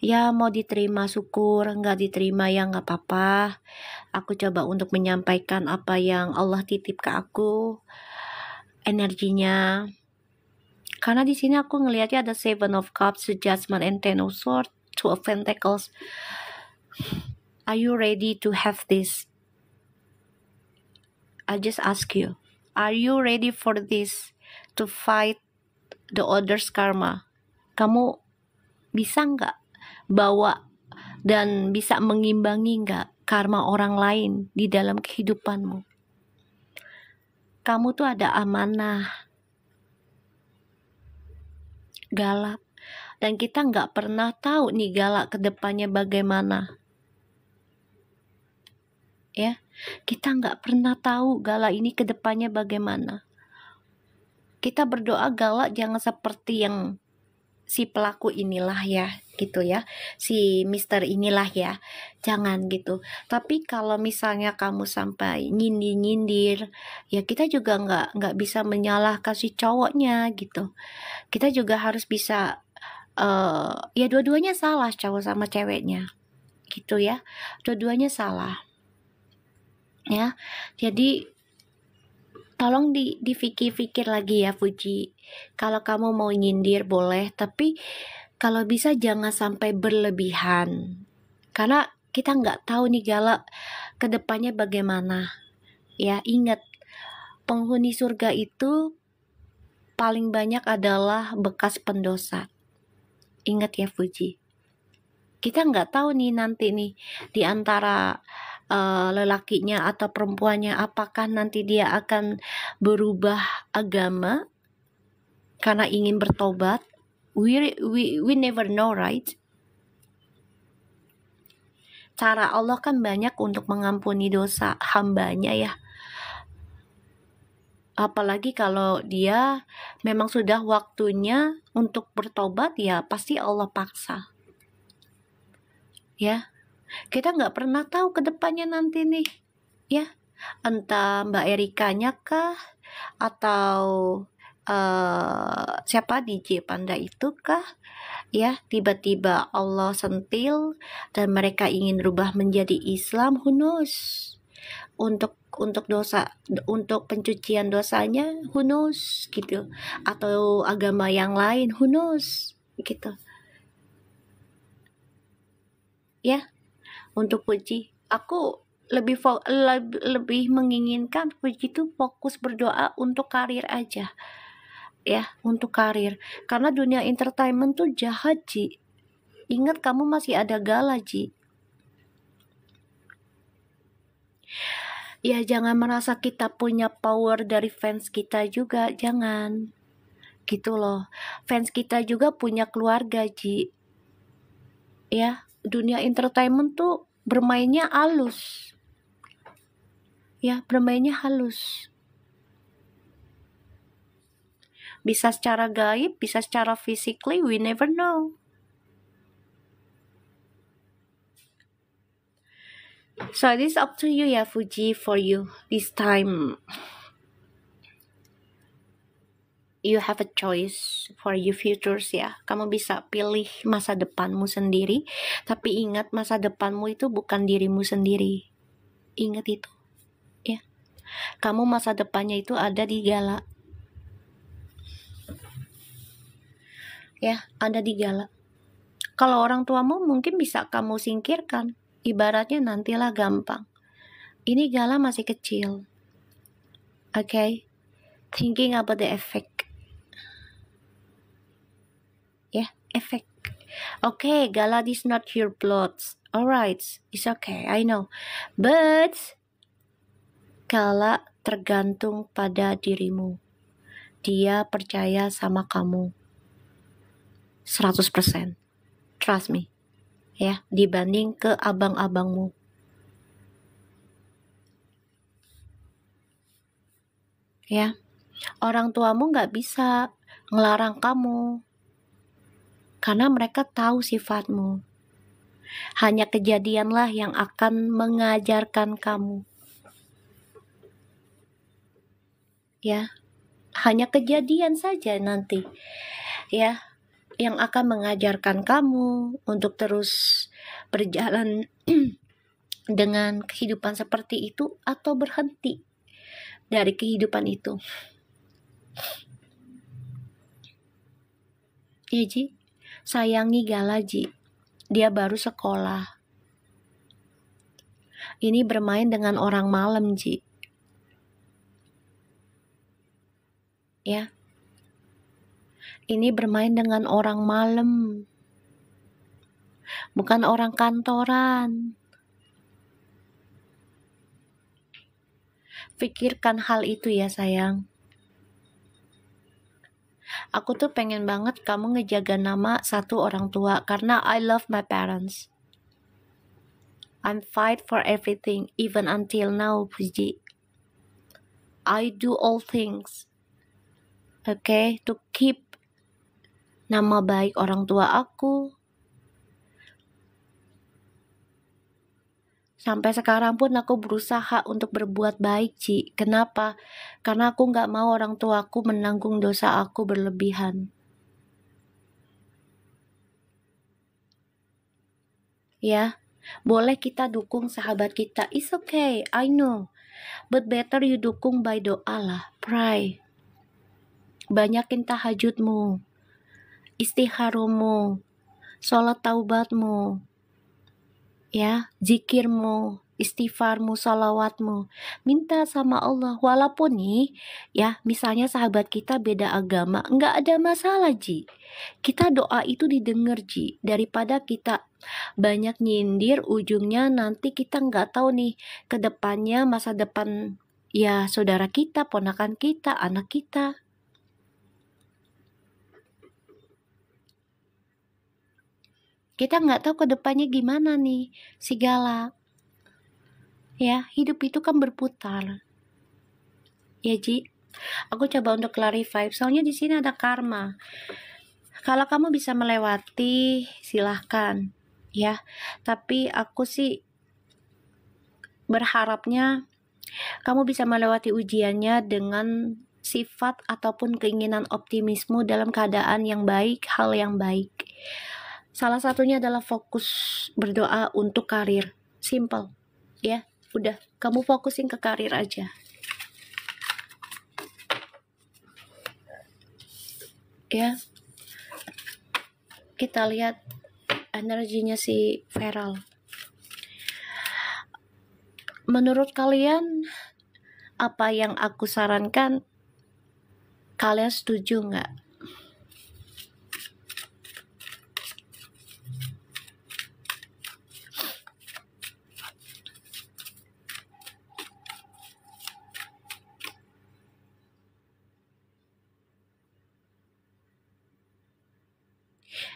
S1: Ya mau diterima syukur, nggak diterima ya nggak apa-apa. Aku coba untuk menyampaikan apa yang Allah titip ke aku, energinya. Karena di sini aku ngelihatnya ada Seven of Cups, Judgment, and Ten of Swords, Two of Pentacles. Are you ready to have this? I just ask you, are you ready for this? To fight the other's karma? Kamu bisa nggak bawa dan bisa mengimbangi nggak karma orang lain di dalam kehidupanmu? Kamu tuh ada amanah, galak, dan kita nggak pernah tahu nih galak ke depannya bagaimana. Ya, kita nggak pernah tahu galak ini ke depannya bagaimana. Kita berdoa galak jangan seperti yang si pelaku inilah ya, gitu ya, si mister inilah ya, jangan gitu. Tapi kalau misalnya kamu sampai nyindir, ya kita juga nggak bisa menyalahkan si cowoknya gitu. Kita juga harus bisa ya dua-duanya salah, cowok sama ceweknya gitu ya, dua-duanya salah ya. Jadi tolong difikir-fikir lagi ya Fuji. Kalau kamu mau nyindir boleh, tapi kalau bisa jangan sampai berlebihan. Karena kita nggak tahu nih galak ke depannya bagaimana. Ya, ingat, penghuni surga itu paling banyak adalah bekas pendosa. Ingat ya Fuji. Kita nggak tahu nih nanti nih di antara lelakinya atau perempuannya, apakah nanti dia akan berubah agama karena ingin bertobat. We never know, right? Cara Allah kan banyak untuk mengampuni dosa hambanya ya. Apalagi kalau dia memang sudah waktunya untuk bertobat, ya pasti Allah paksa. Ya, kita nggak pernah tahu ke depannya nanti nih, ya. Entah Mbak Erikanya kah, atau siapa DJ Panda itu kah, ya, tiba-tiba Allah sentil dan mereka ingin berubah menjadi Islam, who knows. untuk dosa, untuk pencucian dosanya, who knows gitu, atau agama yang lain, who knows gitu ya. Untuk Puji, aku lebih menginginkan Puji itu fokus berdoa untuk karir aja ya, untuk karir, karena dunia entertainment tuh jahat Ji. Ingat kamu masih ada gala Ji. Ya jangan merasa kita punya power dari fans kita juga, jangan gitu loh. Fans kita juga punya keluarga Ji. Ya, dunia entertainment tuh bermainnya halus. Ya, bermainnya halus. Bisa secara gaib, bisa secara physically, we never know. So this up to you ya Fuji, for you this time. You have a choice for your futures ya. Kamu bisa pilih masa depanmu sendiri, tapi ingat masa depanmu itu bukan dirimu sendiri. Ingat itu. Ya. Kamu masa depannya itu ada di gala. Ya, ada di gala. Kalau orang tuamu mungkin bisa kamu singkirkan. Ibaratnya nantilah gampang. Ini gala masih kecil. Okay? Thinking about the effect. Yeah, effect. Okay, gala is not your blood. Alright, it's okay, I know. But gala tergantung pada dirimu. Dia percaya sama kamu 100%. Trust me. Ya, dibanding ke abang-abangmu. Ya, orang tuamu gak bisa ngelarang kamu, karena mereka tahu sifatmu. Hanya kejadianlah yang akan mengajarkan kamu. Ya, hanya kejadian saja nanti. Ya, yang akan mengajarkan kamu untuk terus berjalan dengan kehidupan seperti itu atau berhenti dari kehidupan itu. Ya Ji, sayangi Gala Ji, dia baru sekolah. Ini bermain dengan orang malam Ji. Ya. Ini bermain dengan orang malam, bukan orang kantoran. Pikirkan hal itu ya sayang. Aku tuh pengen banget kamu ngejaga nama satu orang tua, karena I love my parents. I'm fight for everything, even until now, Puji. I do all things, okay, to keep nama baik orang tua aku. Sampai sekarang pun aku berusaha untuk berbuat baik, Ci. Kenapa? Karena aku gak mau orang tuaku menanggung dosa aku berlebihan. Ya, boleh kita dukung sahabat kita. It's okay, I know. But better you dukung by doa lah, pray. Banyakin tahajudmu, istikharahmu, sholat taubatmu, ya, zikirmu, istighfarmu, salawatmu, minta sama Allah. Walaupun nih, ya, misalnya sahabat kita beda agama, nggak ada masalah Ji. Kita doa itu didengar Ji, daripada kita banyak nyindir, ujungnya nanti kita nggak tahu nih ke depannya masa depan ya saudara kita, ponakan kita, anak kita. Kita nggak tahu ke depannya gimana nih si Gala. Ya, hidup itu kan berputar. Ya Ji, aku coba untuk clarify, soalnya di sini ada karma. Kalau kamu bisa melewati, silahkan. Ya, tapi aku sih berharapnya kamu bisa melewati ujiannya dengan sifat ataupun keinginan optimisme dalam keadaan yang baik, hal yang baik. Salah satunya adalah fokus berdoa untuk karir. Simple, ya. Udah, kamu fokusin ke karir aja. Ya, kita lihat energinya si Feral. Menurut kalian, apa yang aku sarankan, kalian setuju nggak?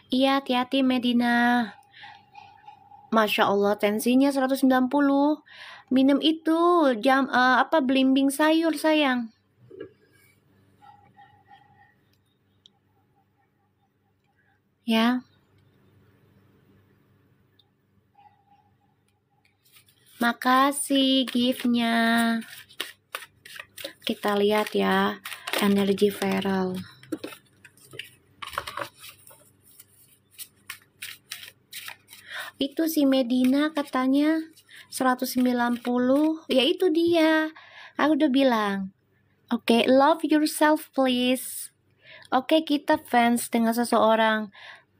S1: Iya, hati-hati Medina. Masya Allah, tensinya 190. Minum itu belimbing sayur sayang. Ya. Makasih gift-nya. Kita lihat ya, energi Feral. Itu si Medina katanya 190. Ya itu dia. Aku udah bilang. Oke, love yourself please. Oke, kita fans dengan seseorang.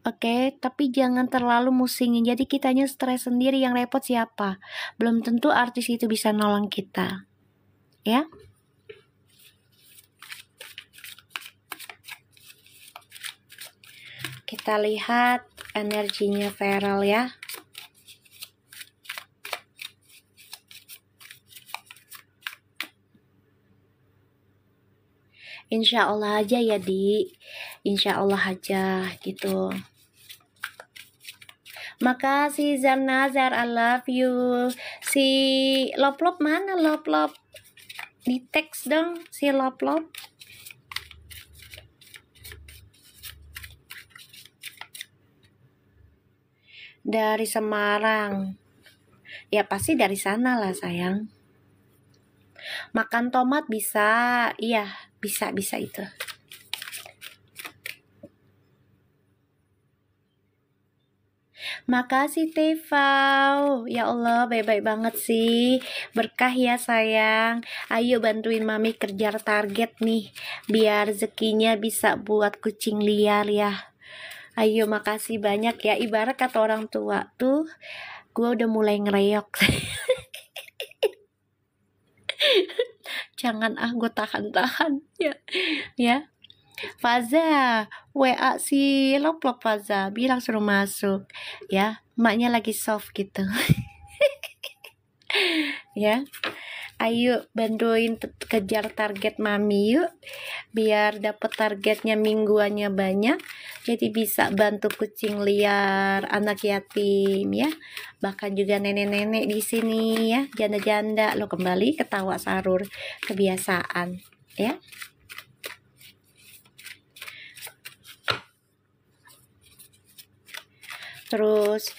S1: Oke, tapi jangan terlalu musingin. Jadi kitanya stres sendiri, yang repot siapa? Belum tentu artis itu bisa nolong kita. Ya. Kita lihat energinya Feral ya. Insya Allah aja ya Di. Insya Allah aja gitu. Makasih Zarnazar, I love you. Si Loplop mana Loplop? Di teks dong si Loplop. Dari Semarang. Ya pasti dari sana lah sayang. Makan tomat bisa. Iya, bisa itu. Makasih Tefau. Ya Allah, baik-baik banget sih. Berkah ya sayang. Ayo bantuin Mami kejar target nih, biar rezekinya bisa buat kucing liar ya. Ayo, makasih banyak ya. Ibarat kata orang tua tuh, gue udah mulai ngereok. Jangan gue tahan-tahan ya. Faza, WA si Loplop Faza, bilang suruh masuk ya. Maknya lagi soft gitu. Ya. Ayo bantuin kejar target Mami yuk, biar dapat targetnya mingguannya banyak, jadi bisa bantu kucing liar, anak yatim ya, bahkan juga nenek-nenek di sini ya, janda-janda. Lo kembali ketawa sarur, kebiasaan ya. Terus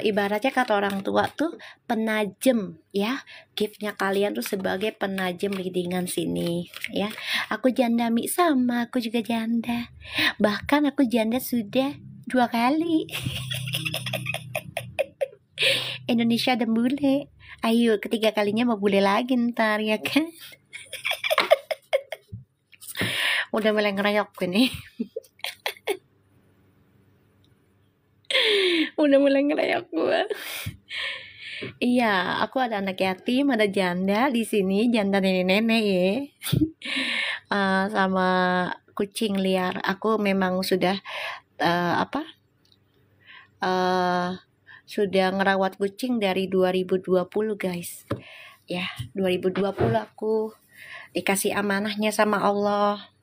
S1: ibaratnya kata orang tua tuh penajem ya, giftnya kalian tuh sebagai penajem readingan sini ya. Aku janda Mi, sama aku juga janda, bahkan aku janda sudah 2 kali. Indonesia ada bule, ayo ketiga kalinya mau bule lagi ntar ya kan. Udah mulai ngerayok nih. Udah mulai ngerayok gue. Iya, aku ada anak yatim, ada janda di sini, janda nenek-nenek ya. Sama kucing liar. Aku memang sudah sudah ngerawat kucing dari 2020 guys. Ya, 2020 aku dikasih amanahnya sama Allah.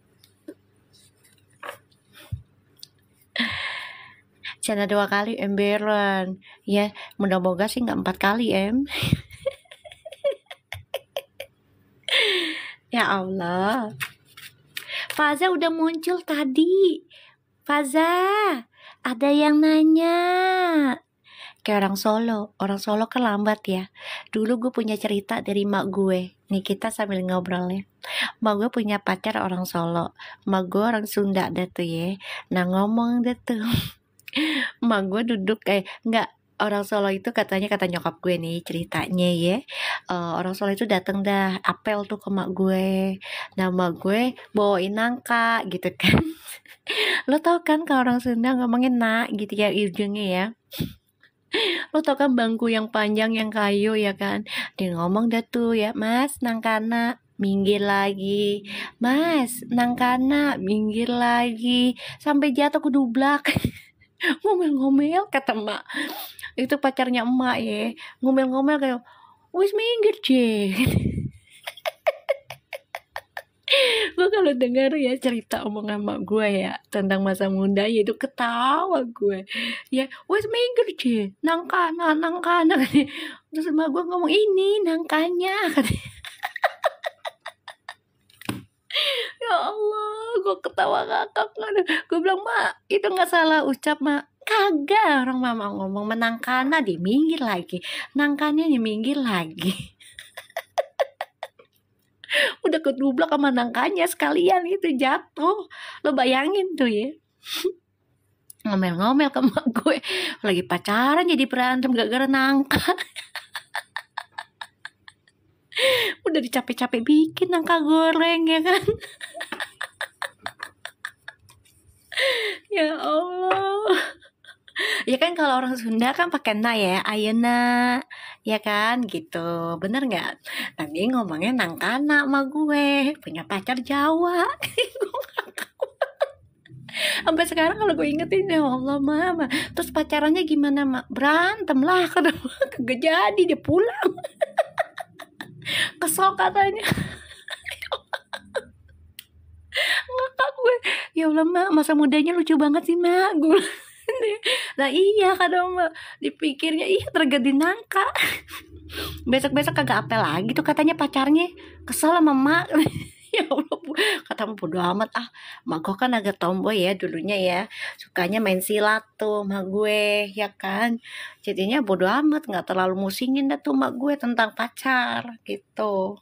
S1: Janda 2 kali emberan ya, mudah-moga sih nggak 4 kali Ya Allah. Faza udah muncul tadi. Faza, ada yang nanya. Kayak orang Solo kan lambat ya. Dulu gue punya cerita dari mak gue. Nih kita sambil ngobrol ya. Mak gue punya pacar orang Solo. Mak gue orang Sunda deh tuh ya. Nah ngomong deh tuh. Mak gue duduk orang Solo itu katanya, kata nyokap gue nih ceritanya ya, orang Solo itu dateng dah apel tuh ke mak gue, nah mak gue bawain nangka gitu kan. Lo tau kan kalau orang Sunda ngomongin nak gitu ya ujungnya ya. Lo tau kan bangku yang panjang yang kayu ya kan, dia ngomong dah tuh ya, mas nangkana minggir lagi, mas nangkana minggir lagi, sampai jatuh ke dublak. Ngomel-ngomel kata emak, itu pacarnya emak ya, ngomel-ngomel kayak wis minggir je. Gue kalau dengar ya cerita omongan emak gue ya tentang masa muda itu ketawa gue ya, wis minggir je nangkana nangkana. Terus emak gue ngomong ini nangkanya. Ya Allah, gue ketawa ngakak. Gue bilang mak itu nggak salah ucap mak, kagak, orang mama ngomong menangkana di minggir lagi, nangkanya di minggir lagi. Udah kedublak sama nangkanya sekalian itu jatuh. Lo bayangin tuh ya, ngomel-ngomel ke mak gue lagi pacaran jadi berantem gara-gara nangka. Udah dicapek-capek bikin nangka goreng ya kan. Ya Allah. Ya kan kalau orang Sunda kan pakai na ya, ayeuna, ya kan gitu, bener nggak? Tadi ngomongnya nangkana sama gue, punya pacar Jawa. Sampai sekarang kalau gue ingetin ya Allah mama, terus pacarannya gimana mak? Berantem lah, kagak jadi dia pulang. Kesel katanya. Ngakak gue, ya Allah mak, masa mudanya lucu banget sih mak, gue. Nah iya kadang mak, dipikirnya iya terganti nangka. Besok-besok kagak apel lagi tuh katanya pacarnya, kesel sama mak. Ya Allah, kata bodo amat ah, mak gue kan agak tomboy ya dulunya ya, sukanya main silat tuh mak gue ya kan, jadinya bodo amat, nggak terlalu musingin dah tuh mak gue tentang pacar gitu.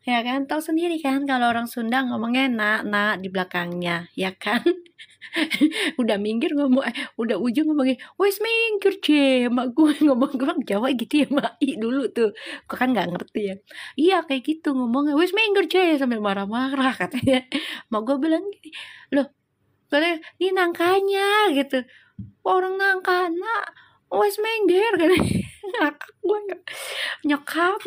S1: Ya kan, tahu sendiri kan kalau orang Sunda ngomongnya nak di belakangnya, ya kan. Udah minggir ngomong, udah ujung ngomongnya, wes minggir je, mak gue ngomong gue Jawa gitu ya mak dulu tuh, gue kan nggak ngerti ya. Iya kayak gitu ngomongnya, wes minggir je sambil marah-marah katanya. Mak gue bilang gini, loh, katanya ini nangkanya gitu, orang nangkana, wes minggir katanya. Ngakak gue.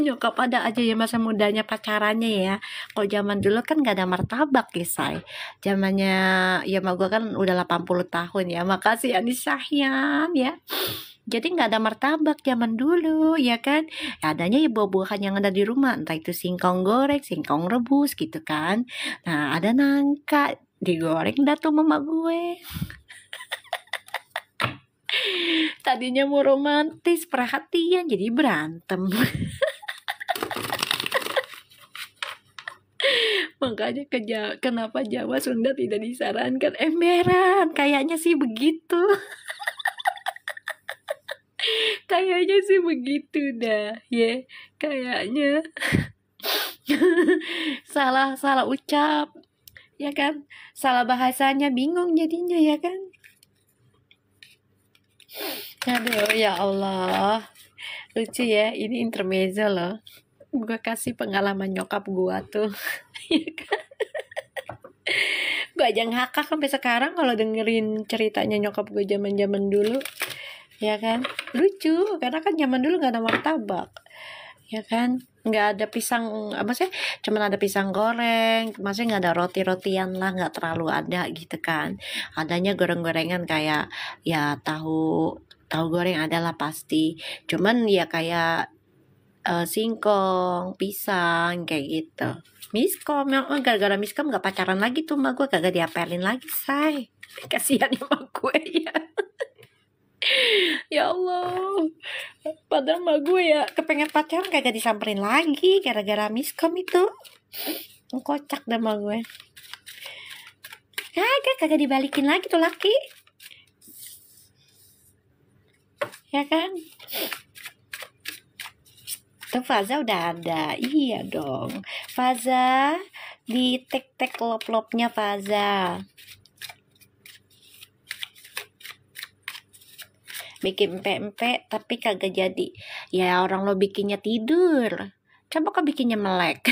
S1: Nyokap ada aja ya masa mudanya pacarannya ya. Kalau zaman dulu kan gak ada martabak ya say, zamannya ya mak gue kan udah 80 tahun ya, makasih Anis Syahyan ya. Jadi nggak ada martabak zaman dulu ya kan, adanya ya buah-buahan yang ada di rumah, entah itu singkong goreng, singkong rebus gitu kan. Nah ada nangka digoreng dah tuh mama gue. Tadinya mau romantis perhatian jadi berantem. Makanya kenapa Jawa Sunda tidak disarankan emberan, kayaknya sih begitu. Kayaknya sih begitu dah ya, kayaknya. salah ucap ya kan, salah bahasanya bingung jadinya ya kan. Aduh ya Allah, lucu ya, ini intermezzo loh, gue kasih pengalaman nyokap gue tuh. Ya kan? Gue aja ngakak sampai sekarang kalau dengerin ceritanya nyokap gue zaman dulu ya kan, lucu karena kan zaman dulu nggak ada martabak ya kan, nggak ada pisang, maksudnya cuman ada pisang goreng, maksudnya nggak ada roti-rotian lah, nggak terlalu ada gitu kan, adanya goreng-gorengan kayak ya tahu goreng adalah pasti, cuman ya kayak singkong, pisang kayak gitu. Miskom, gara-gara miskom nggak pacaran lagi tuh mbak gue, kagak diapelin lagi say, kasihan sama gue ya. Ya Allah, padahal mbak gue ya kepengen pacaran kagak disamperin lagi gara-gara miskom itu. Kocak dah mbak gue, kagak dibalikin lagi tuh laki ya kan. Tuh Faza udah ada, iya dong Faza, di tek lop-lopnya Faza. bikin empe-empe tapi kagak jadi. Ya orang lo bikinnya tidur, coba kau bikinnya melek.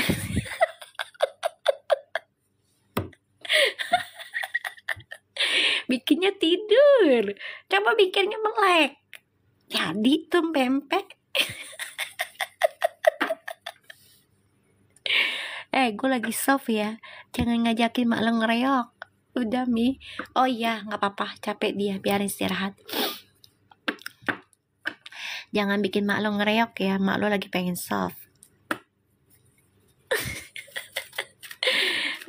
S1: Bikinnya tidur, coba bikinnya melek, jadi tuh empe-empe. Gue lagi soft ya, jangan ngajakin mak lo ngereok. Udah Mi. Oh iya, nggak apa-apa, capek dia, biarin istirahat. Jangan bikin mak lo ngereok ya, mak lo lagi pengen soft.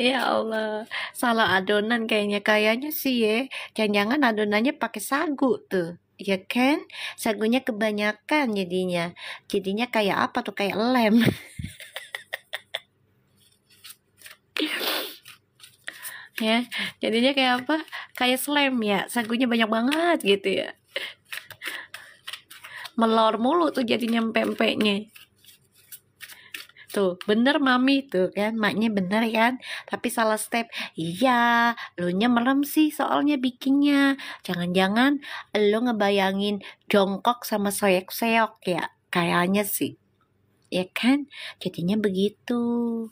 S1: Ya Allah, salah adonan kayaknya sih ya. Jangan-jangan adonannya pakai sagu tuh. Ya kan? Sagunya kebanyakan jadinya. Jadinya kayak apa tuh? Kayak lem. Ya, jadinya kayak apa? Kayak slam ya. Sagunya banyak banget gitu ya. Melor mulu tuh jadinya pempeknya. Tuh, bener mami tuh kan, maknya bener kan, tapi salah step. Iya, lu nya merem sih soalnya bikinnya. Jangan-jangan lu ngebayangin jongkok sama soyek-soyok ya, kayaknya sih. Ya kan, jadinya begitu.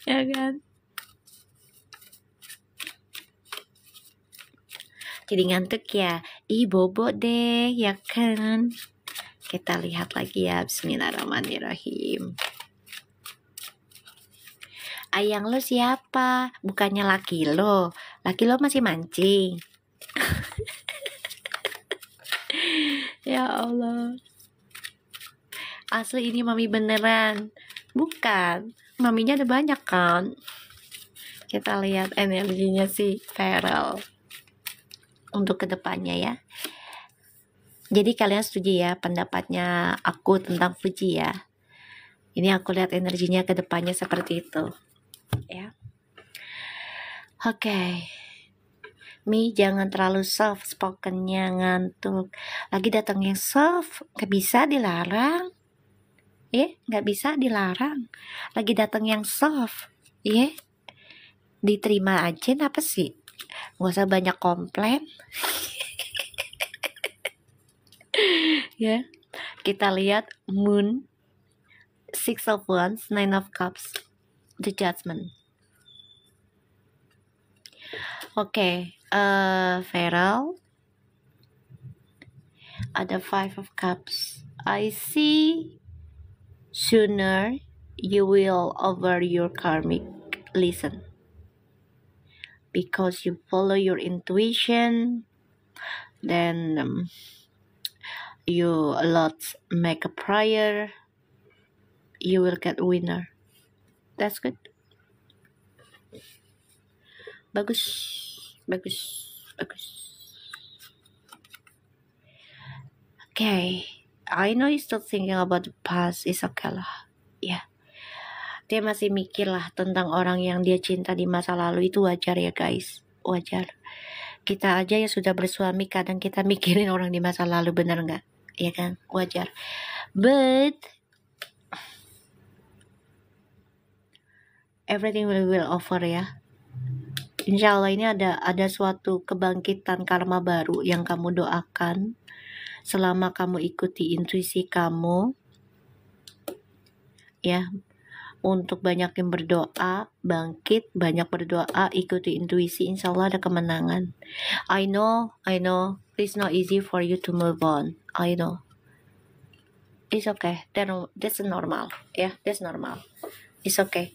S1: Ya kan. Jadi ngantuk ya, ih bobo deh, ya kan. Kita lihat lagi ya, bismillahirrahmanirrahim. Ayang lo siapa? Bukannya laki lo. Laki lo masih mancing. Ya Allah. Asli ini mami beneran. Bukan. Maminya ada banyak kan. Kita lihat energinya si Feral untuk kedepannya ya. Jadi kalian setuju ya pendapatnya aku tentang Fuji ya. Ini aku lihat energinya kedepannya seperti itu ya. Oke. Mi jangan terlalu soft spokennya, ngantuk. Lagi datang yang soft, gak bisa dilarang. Gak bisa dilarang. Lagi datang yang soft, diterima aja, apa sih? Gak usah banyak komplain. Ya, kita lihat Moon, Six of Wands, Nine of Cups, The Judgment. Oke, Feral, ada Five of Cups. I see sooner you will over your karmic listen because you follow your intuition, then you a lot make a prayer, you will get winner. That's good. Bagus. Okay, I know you still thinking about the past. It's okay lah. Ya, dia masih mikir lah tentang orang yang dia cinta di masa lalu. Itu wajar ya guys, wajar. Kita aja yang sudah bersuami kadang kita mikirin orang di masa lalu, bener nggak? Ya kan, wajar. But everything will over ya. Insya Allah ini ada suatu kebangkitan karma baru yang kamu doakan selama kamu ikuti intuisi kamu ya. Untuk banyak yang berdoa, bangkit, banyak berdoa, ikuti intuisi, insya Allah ada kemenangan. I know it's not easy for you to move on. I know it's okay, that's normal ya, that's normal, it's okay.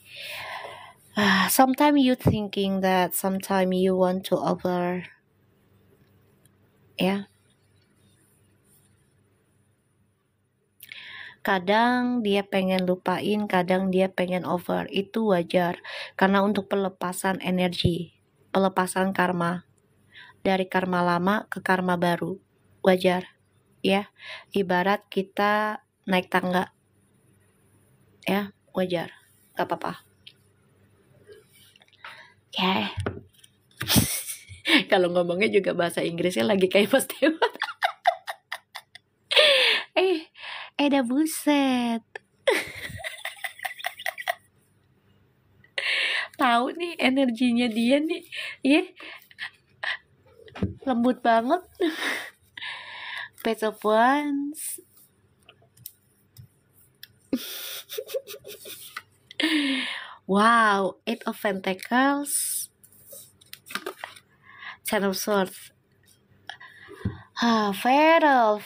S1: Sometimes you thinking that sometimes you want to over ya. Kadang dia pengen lupain, kadang dia pengen over. Itu wajar karena untuk pelepasan energi, pelepasan karma dari karma lama ke karma baru, wajar ya. Ibarat kita naik tangga ya, wajar, gak apa-apa. Okay. Kalau ngomongnya juga bahasa Inggrisnya lagi kayak Mas Dewa. Dah buset. Tahu nih energinya dia nih, ya lembut banget. Page of Wands. Wow, Eight of Pentacles. Ten of Swords. Feral.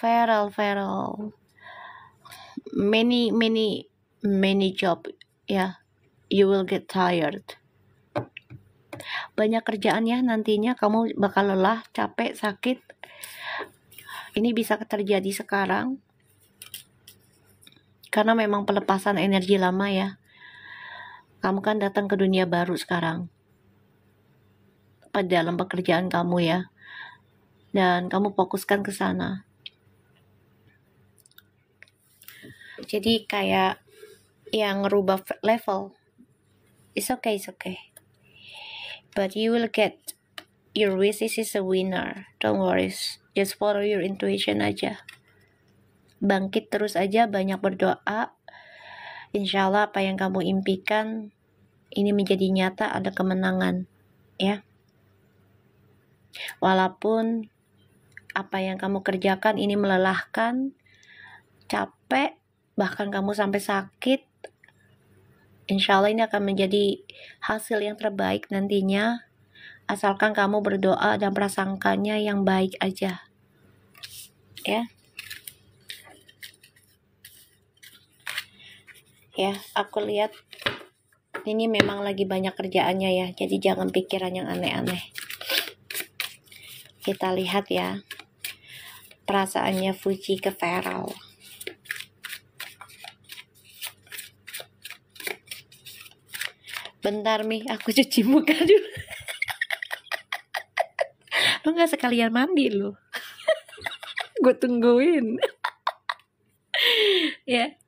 S1: Many job. Ya, you will get tired. Banyak kerjaan ya, nantinya kamu bakal lelah, capek, sakit. Ini bisa terjadi sekarang. Karena memang pelepasan energi lama ya. Kamu kan datang ke dunia baru sekarang. Pada dalam pekerjaan kamu ya. Dan kamu fokuskan ke sana. Jadi kayak yang ngerubah level. It's okay. But you will get your wishes is a winner. Don't worry. Just follow your intuition aja. Bangkit terus aja, banyak berdoa. Insya Allah apa yang kamu impikan ini menjadi nyata, ada kemenangan ya. Walaupun apa yang kamu kerjakan ini melelahkan, capek, bahkan kamu sampai sakit, insya Allah ini akan menjadi hasil yang terbaik nantinya, asalkan kamu berdoa dan prasangkanya yang baik aja ya. Ya, aku lihat ini memang lagi banyak kerjaannya ya, jadi jangan pikiran yang aneh-aneh. Kita lihat ya perasaannya Fuji ke Feral. Bentar Mi, aku cuci muka dulu. Lu gak sekalian mandi lu? Gue tungguin. Ya.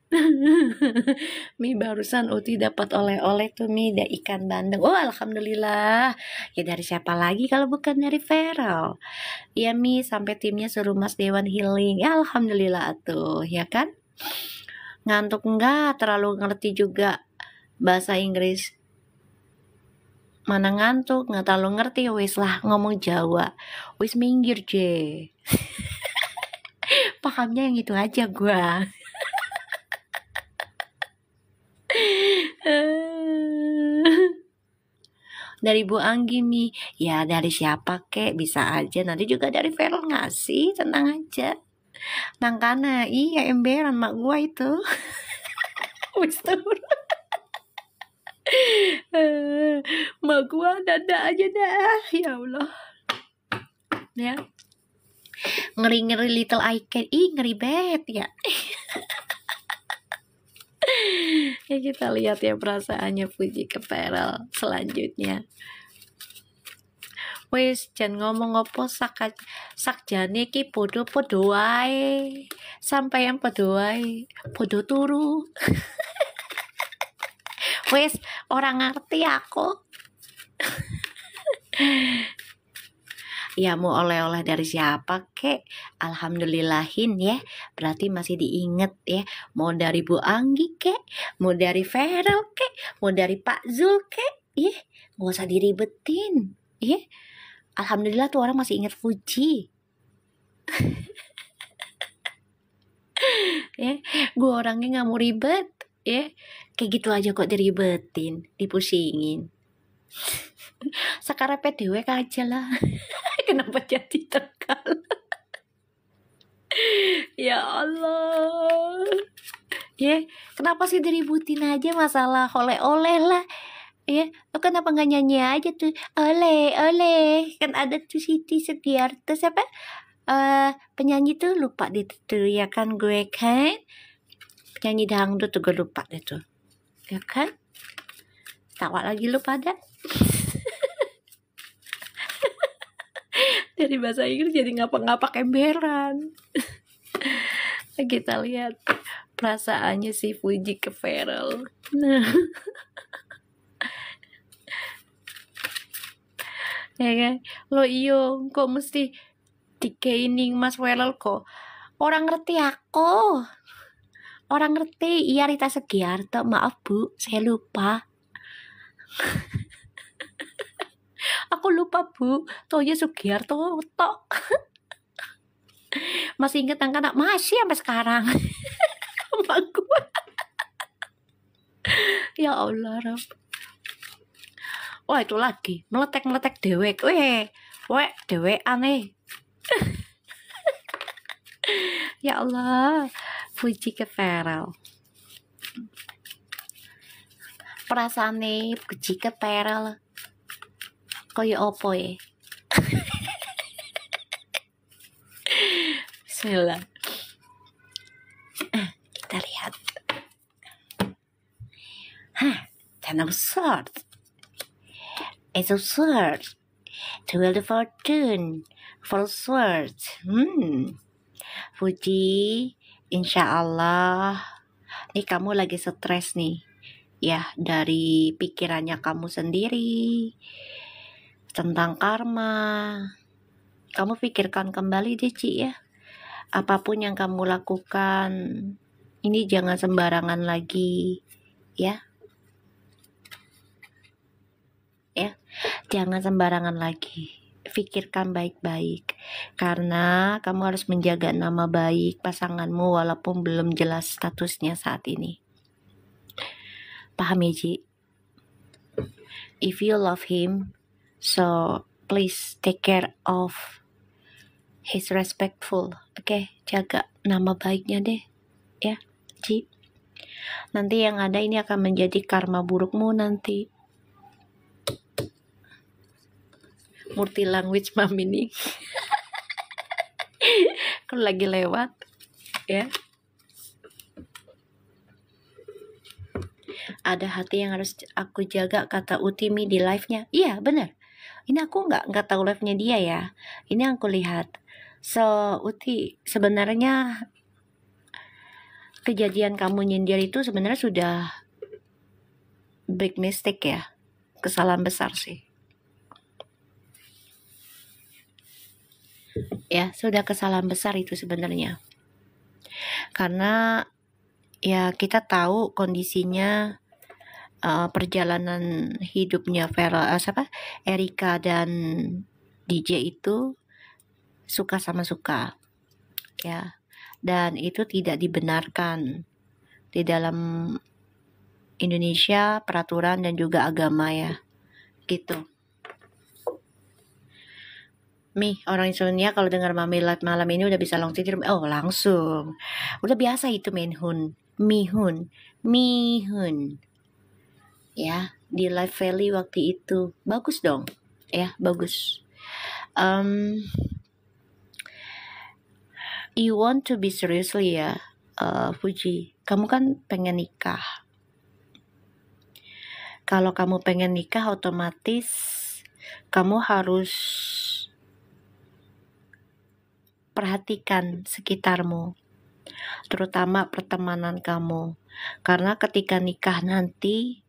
S1: Mi barusan Uti dapat oleh-oleh tuh Mi, ada ikan bandeng. Oh alhamdulillah. Ya dari siapa lagi kalau bukan dari Feral. Ya Mi, sampai timnya suruh Mas Dewan healing. Ya alhamdulillah tuh, ya kan? Ngantuk enggak, terlalu ngerti juga bahasa Inggris. Mana ngantuk, nggak terlalu ngerti, wis lah ngomong Jawa. Wis minggir je. Pahamnya yang itu aja gua. Dari Bu Anggi Mi, ya dari siapa kek, bisa aja nanti juga dari Feral ngasih, tenang aja. Nangkana, iya emberan mak gua itu. Wis turun. Mak gua dada aja dah, ya Allah. Ya. Ngeri little icon, ngeri bet ya. Ya kita lihat ya perasaannya Fuji ke Feral selanjutnya. Wes jangan ngomong apa sakjane ki podo wae. Sampeyan podo wae, podo turu. Wes orang ngerti aku. Ya mau oleh-oleh dari siapa kek, alhamdulillahin ya, berarti masih diinget ya. Mau dari Bu Anggi kek, mau dari Feral kek, mau dari Pak Zul kek, ya gak usah diribetin ya. Alhamdulillah tuh orang masih inget Fuji. Ya, gue orangnya gak mau ribet ya, kayak gitu aja kok diribetin, dipusingin. Sekarang PDW aja lah. Kenapa jadi tegal? Ya Allah. Ya, kenapa sih diributin aja masalah oleh-oleh lah. Ya, lo kenapa nggak nyanyi aja tuh oleh kan ada tuh Siti Sediarto siapa penyanyi tuh lupa deh tuh ya kan, gue kan penyanyi dangdut tuh gue lupa deh tuh ya kan. Tawa lagi lu pada. Dari bahasa Inggris jadi ngapa-ngapa emberan. Kita lihat perasaannya si Fuji ke Feral. Ya kan, lo iyo kok mesti dikeining Mas Feral kok. Orang ngerti aku. Orang ngerti, iya Rita Segiarto, maaf Bu, saya lupa. Aku lupa Bu, Toyo Sugiarto tok. Masih inget anak-anak, masih sampai sekarang. Sama gue. Ya Allah, Rob. Wah itu lagi, meletek-meletek dewek. Weh, dewek aneh. Ya Allah, puji ke Farel. Perasaan nih, puji ke Farel. Koyo opo ya? Bismillah. Kita lihat. Ten of Swords. Ace of Swords. The Wheel of Fortune. Four of Swords. Puji, insya Allah. Nih kamu lagi stres nih. Ya, dari pikirannya kamu sendiri. Tentang karma. Kamu pikirkan kembali deh, Ci ya. Apapun yang kamu lakukan, ini jangan sembarangan lagi. Ya. Jangan sembarangan lagi. Pikirkan baik-baik. Karena kamu harus menjaga nama baik pasanganmu walaupun belum jelas statusnya saat ini. Paham ya, Ji? If you love him, so please take care of his respectful. Oke, jaga nama baiknya deh. Ya, Ji. Nanti yang ada ini akan menjadi karma burukmu nanti. Multi language mami nih. Kalau lagi lewat ya. Ada hati yang harus aku jaga, kata Utimi di live-nya. Iya benar. Ini aku nggak tahu live-nya dia ya. Ini aku lihat. So Uti, sebenarnya kejadian kamu nyindir itu sebenarnya sudah big mistake ya. Kesalahan besar sih. Ya, sudah kesalahan besar itu sebenarnya. Karena ya kita tahu kondisinya perjalanan hidupnya Erika dan DJ itu suka sama suka. Ya. Dan itu tidak dibenarkan di dalam Indonesia, peraturan dan juga agama ya. Gitu. Orang Indonesia kalau dengar Mami live malam ini udah bisa langsung tidur. Oh, langsung. Udah biasa itu Mihun. Ya, di Live Valley waktu itu. Bagus dong. Ya, bagus. You want to be seriously ya, Fuji. Kamu kan pengen nikah. Kalau kamu pengen nikah, otomatis kamu harus perhatikan sekitarmu, terutama pertemanan kamu. Karena ketika nikah nanti,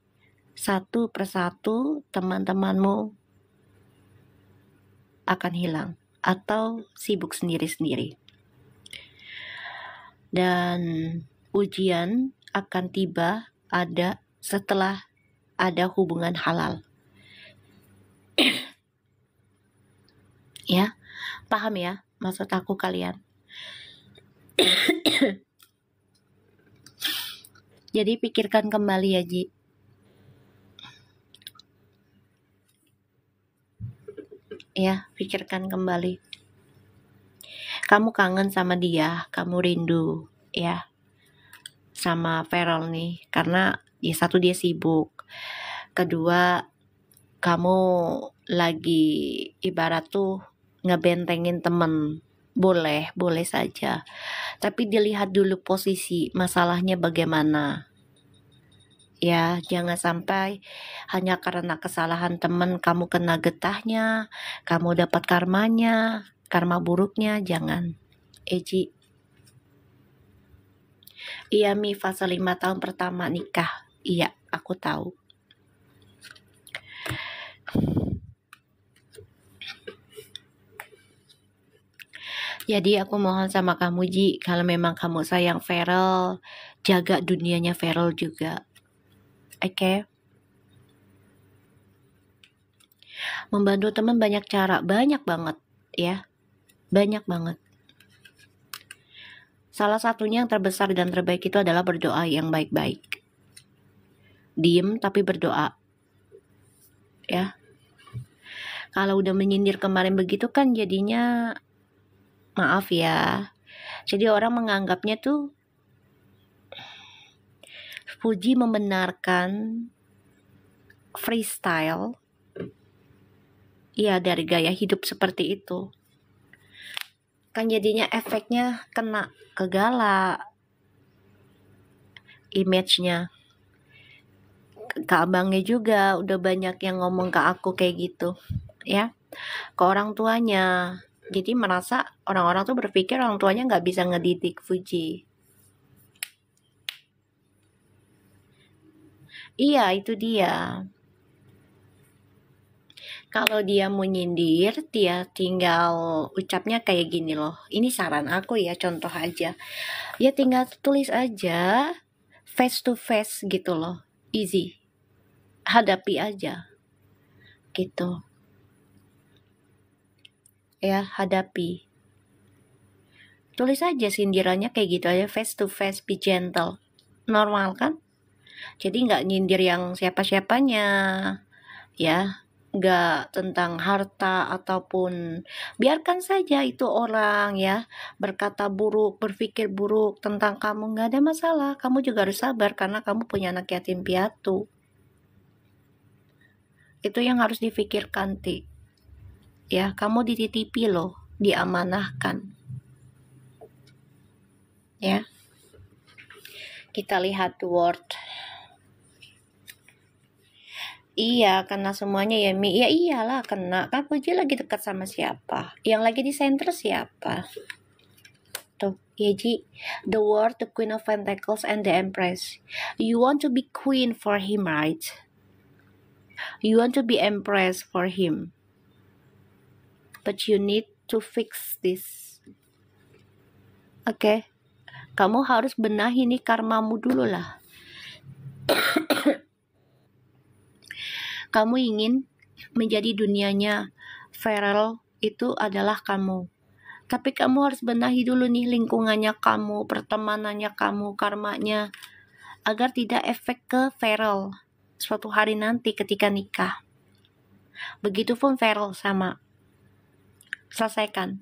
S1: satu persatu teman-temanmu akan hilang atau sibuk sendiri-sendiri. Dan ujian akan tiba ada setelah ada hubungan halal. Ya, paham ya maksud aku kalian? Jadi pikirkan kembali ya, Ji. Ya, pikirkan kembali. Kamu kangen sama dia, kamu rindu ya sama Farel nih, karena ya satu dia sibuk, kedua kamu lagi ibarat tuh ngebentengin temen. Boleh saja, tapi dilihat dulu posisi masalahnya bagaimana. Ya, jangan sampai hanya karena kesalahan temen kamu kena getahnya, kamu dapat karmanya, karma buruknya, jangan. Eji. Iya Mi, fase 5 tahun pertama nikah. Iya, aku tahu. Jadi aku mohon sama kamu Ji, kalau memang kamu sayang Farel, jaga dunianya Farel juga. Oke? Membantu teman banyak cara, banyak banget ya, banyak banget. Salah satunya yang terbesar dan terbaik itu adalah berdoa yang baik-baik. Diem tapi berdoa. Ya. Kalau udah menyindir kemarin begitu kan jadinya maaf ya. Jadi orang menganggapnya tuh Fuji membenarkan freestyle. Iya, dari gaya hidup seperti itu. Kan jadinya efeknya kena ke Gala, image-nya. Ke abangnya juga udah banyak yang ngomong ke aku kayak gitu, ya. Ke orang tuanya. Jadi merasa orang-orang tuh berpikir orang tuanya nggak bisa ngedidik Fuji. Iya, itu dia. Kalau dia mau nyindir, dia tinggal ucapnya kayak gini loh. Ini saran aku ya, contoh aja. Ya tinggal tulis aja, face to face gitu loh. Easy. Hadapi aja. Gitu. Ya, hadapi. Tulis aja sindirannya kayak gitu aja, face to face, be gentle. Normal kan? Jadi nggak nyindir yang siapa-siapanya. Ya, nggak tentang harta ataupun biarkan saja itu orang ya berkata buruk, berpikir buruk tentang kamu, nggak ada masalah. Kamu juga harus sabar karena kamu punya anak yatim piatu. Itu yang harus difikirkan, Ti. Ya, kamu dititipi loh, diamanahkan. Ya. Kita lihat word. Iya, kena semuanya ya, Mi. Ya iyalah kena. Kan Puji lagi dekat sama siapa? Yang lagi di center siapa? Tuh, Yeji. The World, the Queen of Pentacles, and the Empress. You want to be queen for him, right? You want to be empress for him. But you need to fix this. Oke? Kamu harus benahi nih karmamu dulu lah. Kamu ingin menjadi dunianya Feral itu adalah kamu. Tapi kamu harus benahi dulu nih lingkungannya kamu, pertemanannya kamu, karmanya. Agar tidak efek ke Feral suatu hari nanti ketika nikah. Begitupun Feral sama. Selesaikan.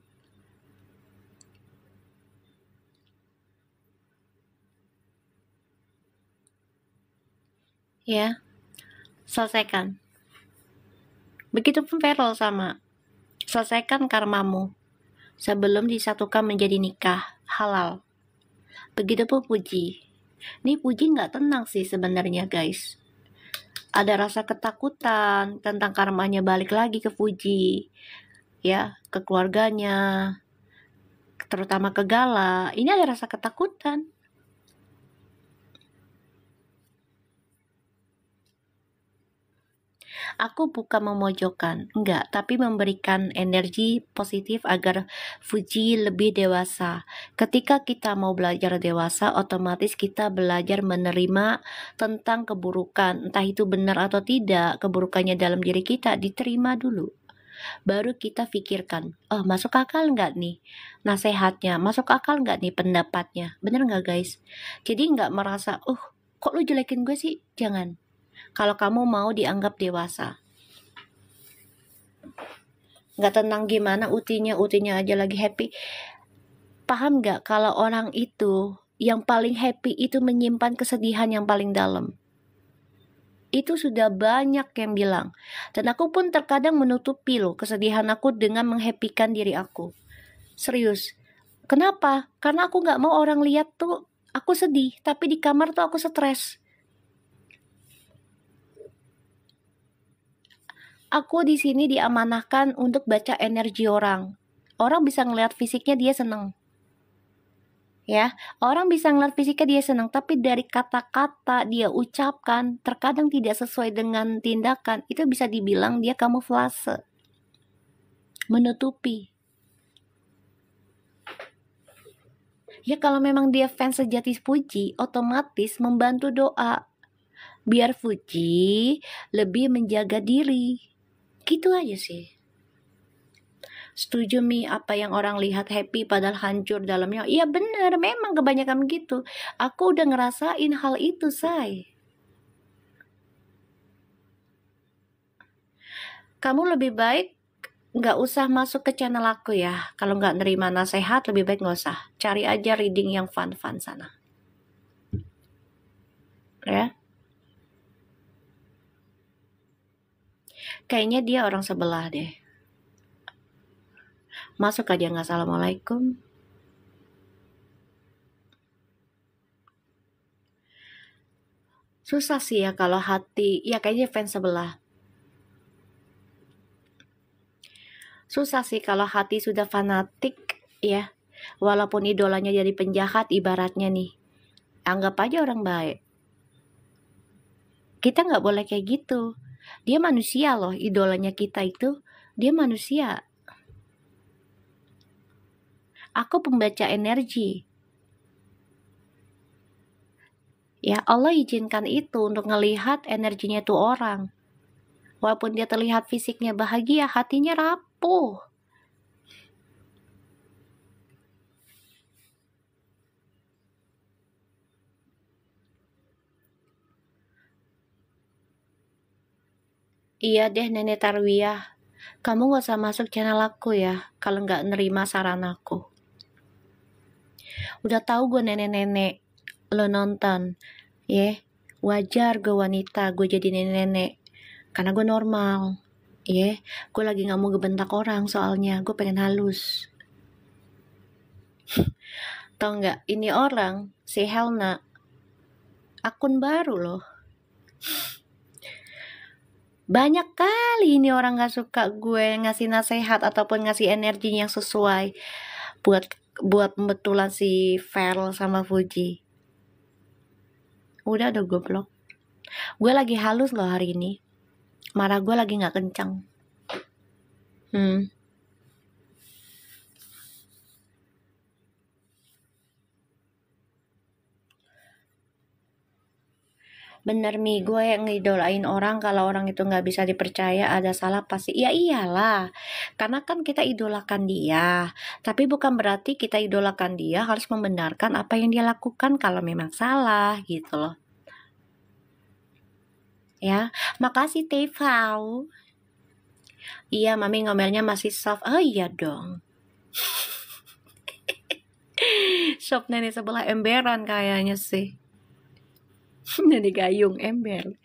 S1: Ya. Selesaikan. Begitupun Feral sama. Selesaikan karmamu sebelum disatukan menjadi nikah halal. Begitupun Puji. Ini Puji nggak tenang sih sebenarnya guys. Ada rasa ketakutan tentang karmanya balik lagi ke Fuji, ya, ke keluarganya, terutama ke Gala. Ini ada rasa ketakutan. Aku bukan memojokkan, enggak, tapi memberikan energi positif agar Fuji lebih dewasa. Ketika kita mau belajar dewasa, otomatis kita belajar menerima tentang keburukan. Entah itu benar atau tidak, keburukannya dalam diri kita diterima dulu. Baru kita pikirkan, oh masuk akal nggak nih nasehatnya, masuk akal nggak nih pendapatnya, bener nggak guys? Jadi nggak merasa, kok lu jelekin gue sih? Jangan. Kalau kamu mau dianggap dewasa. Nggak tenang gimana utinya aja lagi happy. Paham nggak kalau orang itu yang paling happy itu menyimpan kesedihan yang paling dalam. Itu sudah banyak yang bilang. Dan aku pun terkadang menutupi loh kesedihan aku dengan menghappykan diri aku. Serius. Kenapa? Karena aku nggak mau orang lihat tuh aku sedih, tapi di kamar tuh aku stres. Aku di sini diamanahkan untuk baca energi orang. Orang bisa ngeliat fisiknya dia seneng. Ya, orang bisa ngeliat fisiknya dia seneng, tapi dari kata-kata dia ucapkan terkadang tidak sesuai dengan tindakan. Itu bisa dibilang dia kamuflase. Menutupi. Ya kalau memang dia fans sejati Fuji, otomatis membantu doa. Biar Fuji lebih menjaga diri. Gitu aja sih. Setuju Mi, apa yang orang lihat happy padahal hancur dalamnya. Iya bener, memang kebanyakan gitu. Aku udah ngerasain hal itu, say. Kamu lebih baik nggak usah masuk ke channel aku ya. Kalau nggak nerima nasihat, lebih baik nggak usah. Cari aja reading yang fun-fun sana. Ya. Kayaknya dia orang sebelah deh. Masuk aja nggak assalamualaikum. Susah sih ya kalau hati, ya kayaknya fans sebelah. Susah sih kalau hati sudah fanatik ya. Walaupun idolanya jadi penjahat ibaratnya nih. Anggap aja orang baik. Kita nggak boleh kayak gitu. Dia manusia loh, idolanya kita itu. Dia manusia. Aku pembaca energi. Ya Allah izinkan itu untuk ngelihat energinya tuh orang. Walaupun dia terlihat fisiknya bahagia, hatinya rapuh. Iya deh Nenek Tarwiyah, kamu gak usah masuk channel aku ya, kalau nggak nerima saran aku. Udah tahu gue nenek-nenek, lo nonton, ya, wajar gue wanita, gue jadi nenek-nenek, karena gue normal, ya, gue lagi nggak mau ngebentak orang soalnya, gue pengen halus. Tau nggak, ini orang, si Helna, akun baru loh. Banyak kali ini orang gak suka gue ngasih nasihat ataupun ngasih energi yang sesuai buat pembetulan si Feral sama Fuji. Udah gue blok. Gue lagi halus loh hari ini. Marah gue lagi gak kencang. Bener Mi, gue yang ngidolain orang kalau orang itu gak bisa dipercaya ada salah pasti. Ya iyalah, karena kan kita idolakan dia. Tapi bukan berarti kita idolakan dia harus membenarkan apa yang dia lakukan kalau memang salah gitu loh. Ya, makasih Tefau. Iya, Mami ngomelnya masih soft. Oh iya dong. Shop nenek sebelah emberan kayaknya sih. Nenek gayung ember.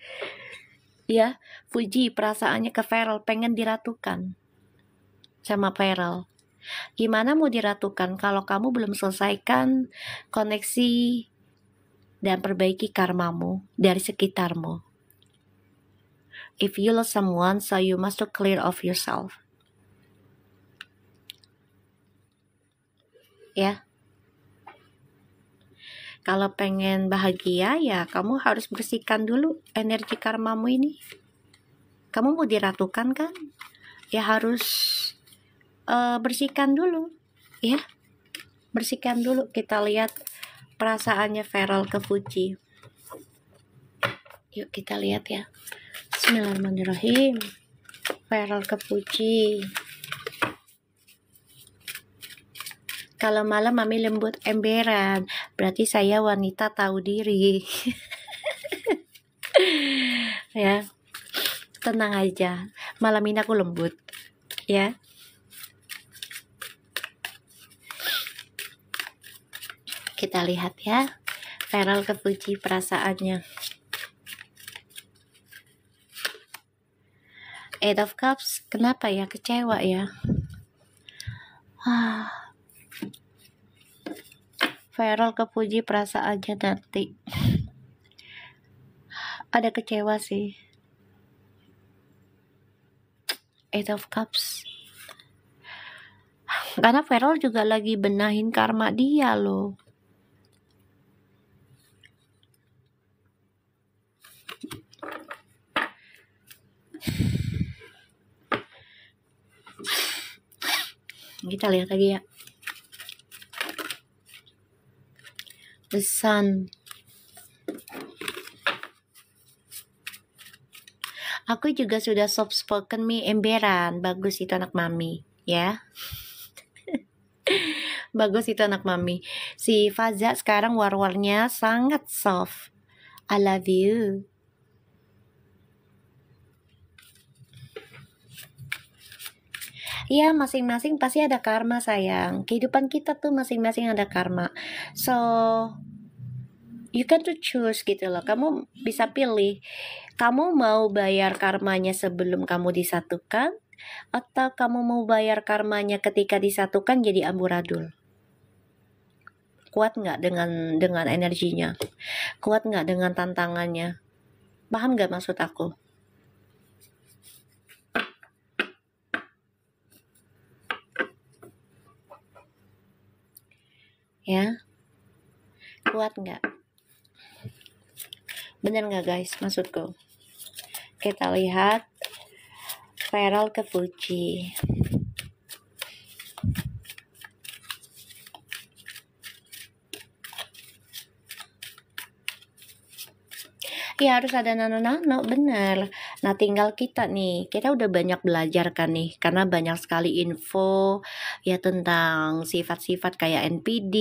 S1: Ya, Fuji perasaannya ke Feral pengen diratukan sama Feral. Gimana mau diratukan kalau kamu belum selesaikan koneksi dan perbaiki karmamu dari sekitarmu? If you love someone, so you must to clear of yourself. Ya. Kalau pengen bahagia ya kamu harus bersihkan dulu energi karmamu ini. Kamu mau diratukan kan? Ya harus bersihkan dulu. Ya. Bersihkan dulu. Kita lihat perasaannya Feral ke Fuji. Yuk kita lihat ya. Bismillahirrahmanirrahim. Feral ke Fuji. Kalau malam Mami lembut emberan, berarti saya wanita tahu diri. Ya, tenang aja. Malam ini aku lembut. Ya. Kita lihat ya. Feral ke Fuji perasaannya. Eight of Cups, kenapa ya? Kecewa ya. Feral ke Fuji perasaannya nanti. Ada kecewa sih. Eight of Cups. Karena Feral juga lagi benahin karma dia loh. Kita lihat lagi ya. The Sun. Aku juga sudah soft spoken mi emberan. Bagus itu anak mami, ya. Bagus itu anak mami. Si Faza sekarang war-warnya sangat soft. I love you. Iya, masing-masing pasti ada karma sayang. Kehidupan kita tuh masing-masing ada karma. So, you can to choose gitu loh. Kamu bisa pilih. Kamu mau bayar karmanya sebelum kamu disatukan, atau kamu mau bayar karmanya ketika disatukan jadi amburadul? Kuat nggak dengan energinya? Kuat nggak dengan tantangannya? Paham nggak maksud aku? Ya, kuat nggak? Bener nggak guys maksudku? Kita lihat Feral ke Fuji. Iya harus ada nano-nano, bener. Nah tinggal kita nih, kita udah banyak belajar kan nih, karena banyak sekali info ya tentang sifat-sifat kayak NPD,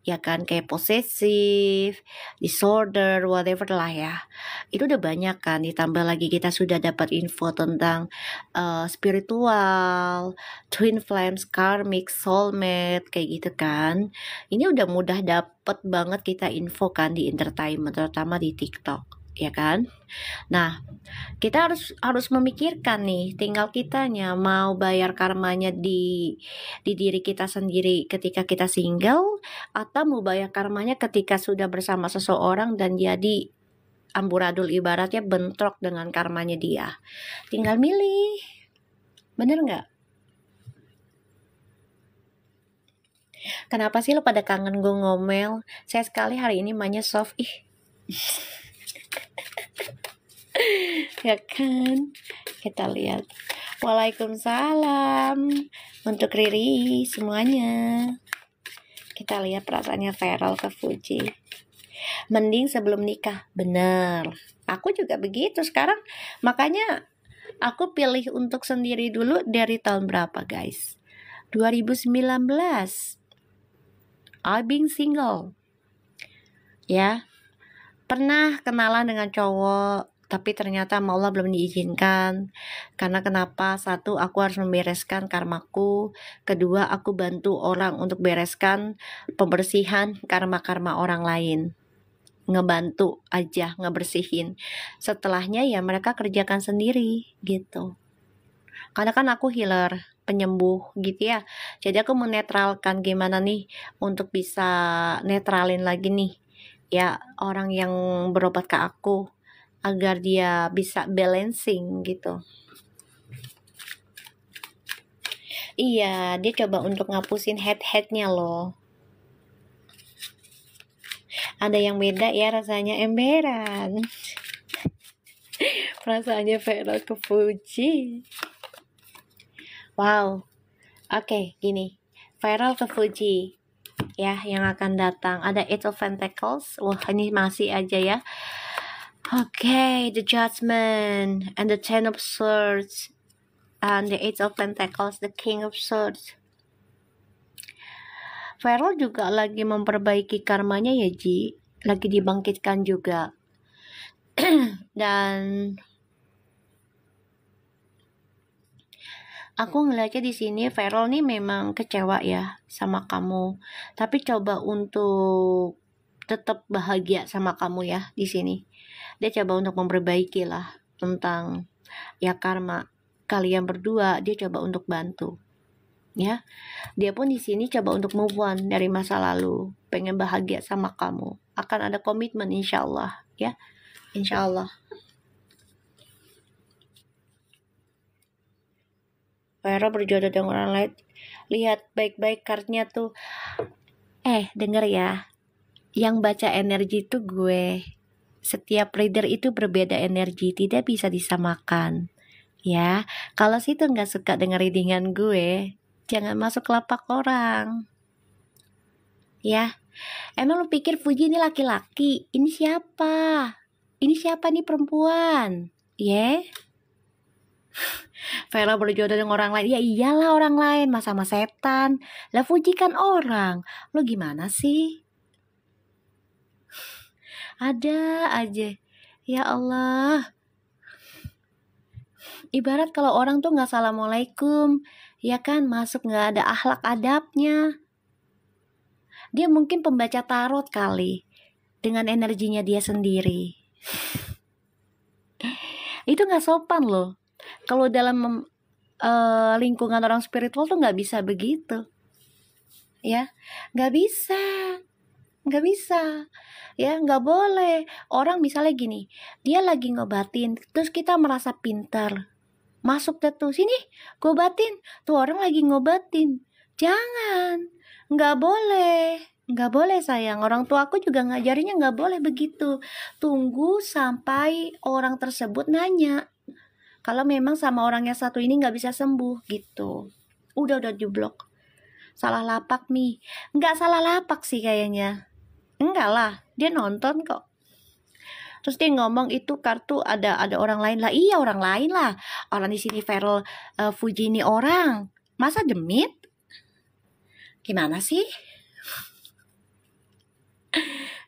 S1: ya kan kayak posesif, disorder, whatever lah ya. Itu udah banyak kan, ditambah lagi kita sudah dapat info tentang spiritual, twin flames, karmic, soulmate, kayak gitu kan. Ini udah mudah dapet banget kita info kan di entertainment, terutama di TikTok, ya kan? Nah, kita harus memikirkan nih, tinggal kitanya mau bayar karmanya di diri kita sendiri ketika kita single, atau mau bayar karmanya ketika sudah bersama seseorang dan jadi amburadul, ibaratnya bentrok dengan karmanya dia. Tinggal milih, bener nggak? Kenapa sih lo pada kangen gue ngomel? Saya sekali hari ini mainnya soft, ih. Ya kan? Kita lihat. Waalaikumsalam untuk Riri semuanya. Kita lihat perasaannya Feral ke Fuji. Mending sebelum nikah, bener. Aku juga begitu sekarang. Makanya aku pilih untuk sendiri dulu dari tahun berapa guys? 2019. I being single. Ya, pernah kenalan dengan cowok, tapi ternyata sama Allah belum diizinkan. Karena kenapa? Satu, aku harus membereskan karmaku. Kedua, aku bantu orang untuk bereskan pembersihan karma-karma orang lain. Ngebantu aja, ngebersihin. Setelahnya ya mereka kerjakan sendiri gitu. Karena kan aku healer, penyembuh gitu ya. Jadi aku menetralkan gimana nih untuk bisa netralin lagi nih ya orang yang berobat ke aku agar dia bisa balancing gitu. Iya, dia coba untuk ngapusin head-headnya loh. Ada yang beda ya rasanya emberan. Perasaannya Feral ke Fuji. Wow. Oke, gini. Feral ke Fuji. Ya, yang akan datang. Ada Eight of Pentacles. Wah, ini masih aja ya. Okay, the Judgment and the Ten of Swords and the Eight of Pentacles, the King of Swords. Feral juga lagi memperbaiki karmanya ya Ji, lagi dibangkitkan juga. Dan aku ngeliatnya di sini Feral nih memang kecewa ya sama kamu, tapi coba untuk tetap bahagia sama kamu ya di sini. Dia coba untuk memperbaiki lah tentang ya karma kalian berdua, dia coba untuk bantu. Ya, dia pun di sini coba untuk move on dari masa lalu, pengen bahagia sama kamu. Akan ada komitmen insya Allah, ya, insya Allah. Vero berjodoh dengan orang lain. Lihat baik-baik kartunya tuh. Denger ya, yang baca energi tuh gue. Setiap reader itu berbeda energi, tidak bisa disamakan. Ya, kalau situ nggak suka dengan readingan gue, jangan masuk lapak orang. Ya, emang lu pikir Fuji ini laki-laki? Ini siapa? Ini siapa nih perempuan? Ya, Vera berjodoh dengan orang lain. Ya iyalah orang lain, masa sama setan. Lah Fuji kan orang. Lo gimana sih? Ada aja. Ya Allah. Ibarat kalau orang tuh nggak assalamualaikum, ya kan, masuk nggak ada akhlak adabnya. Dia mungkin pembaca tarot kali, dengan energinya dia sendiri. Itu nggak sopan loh. Kalau dalam lingkungan orang spiritual tuh nggak bisa begitu. Ya, nggak bisa. Ya, nggak boleh. Orang misalnya gini, dia lagi ngobatin, terus kita merasa pintar. Masuk deh tuh, sini, ngobatin. Tuh orang lagi ngobatin. Jangan, nggak boleh. Nggak boleh sayang, orang tua aku juga ngajarinnya nggak boleh begitu. Tunggu sampai orang tersebut nanya. Kalau memang sama orang yang satu ini nggak bisa sembuh gitu. Udah jublok. Salah lapak nih. Nggak salah lapak sih kayaknya. Enggak lah, dia nonton kok. Terus dia ngomong itu kartu ada orang lain lah. Iya orang lain lah. Orang di sini Feral Fuji ini orang. Masa demit? Gimana sih?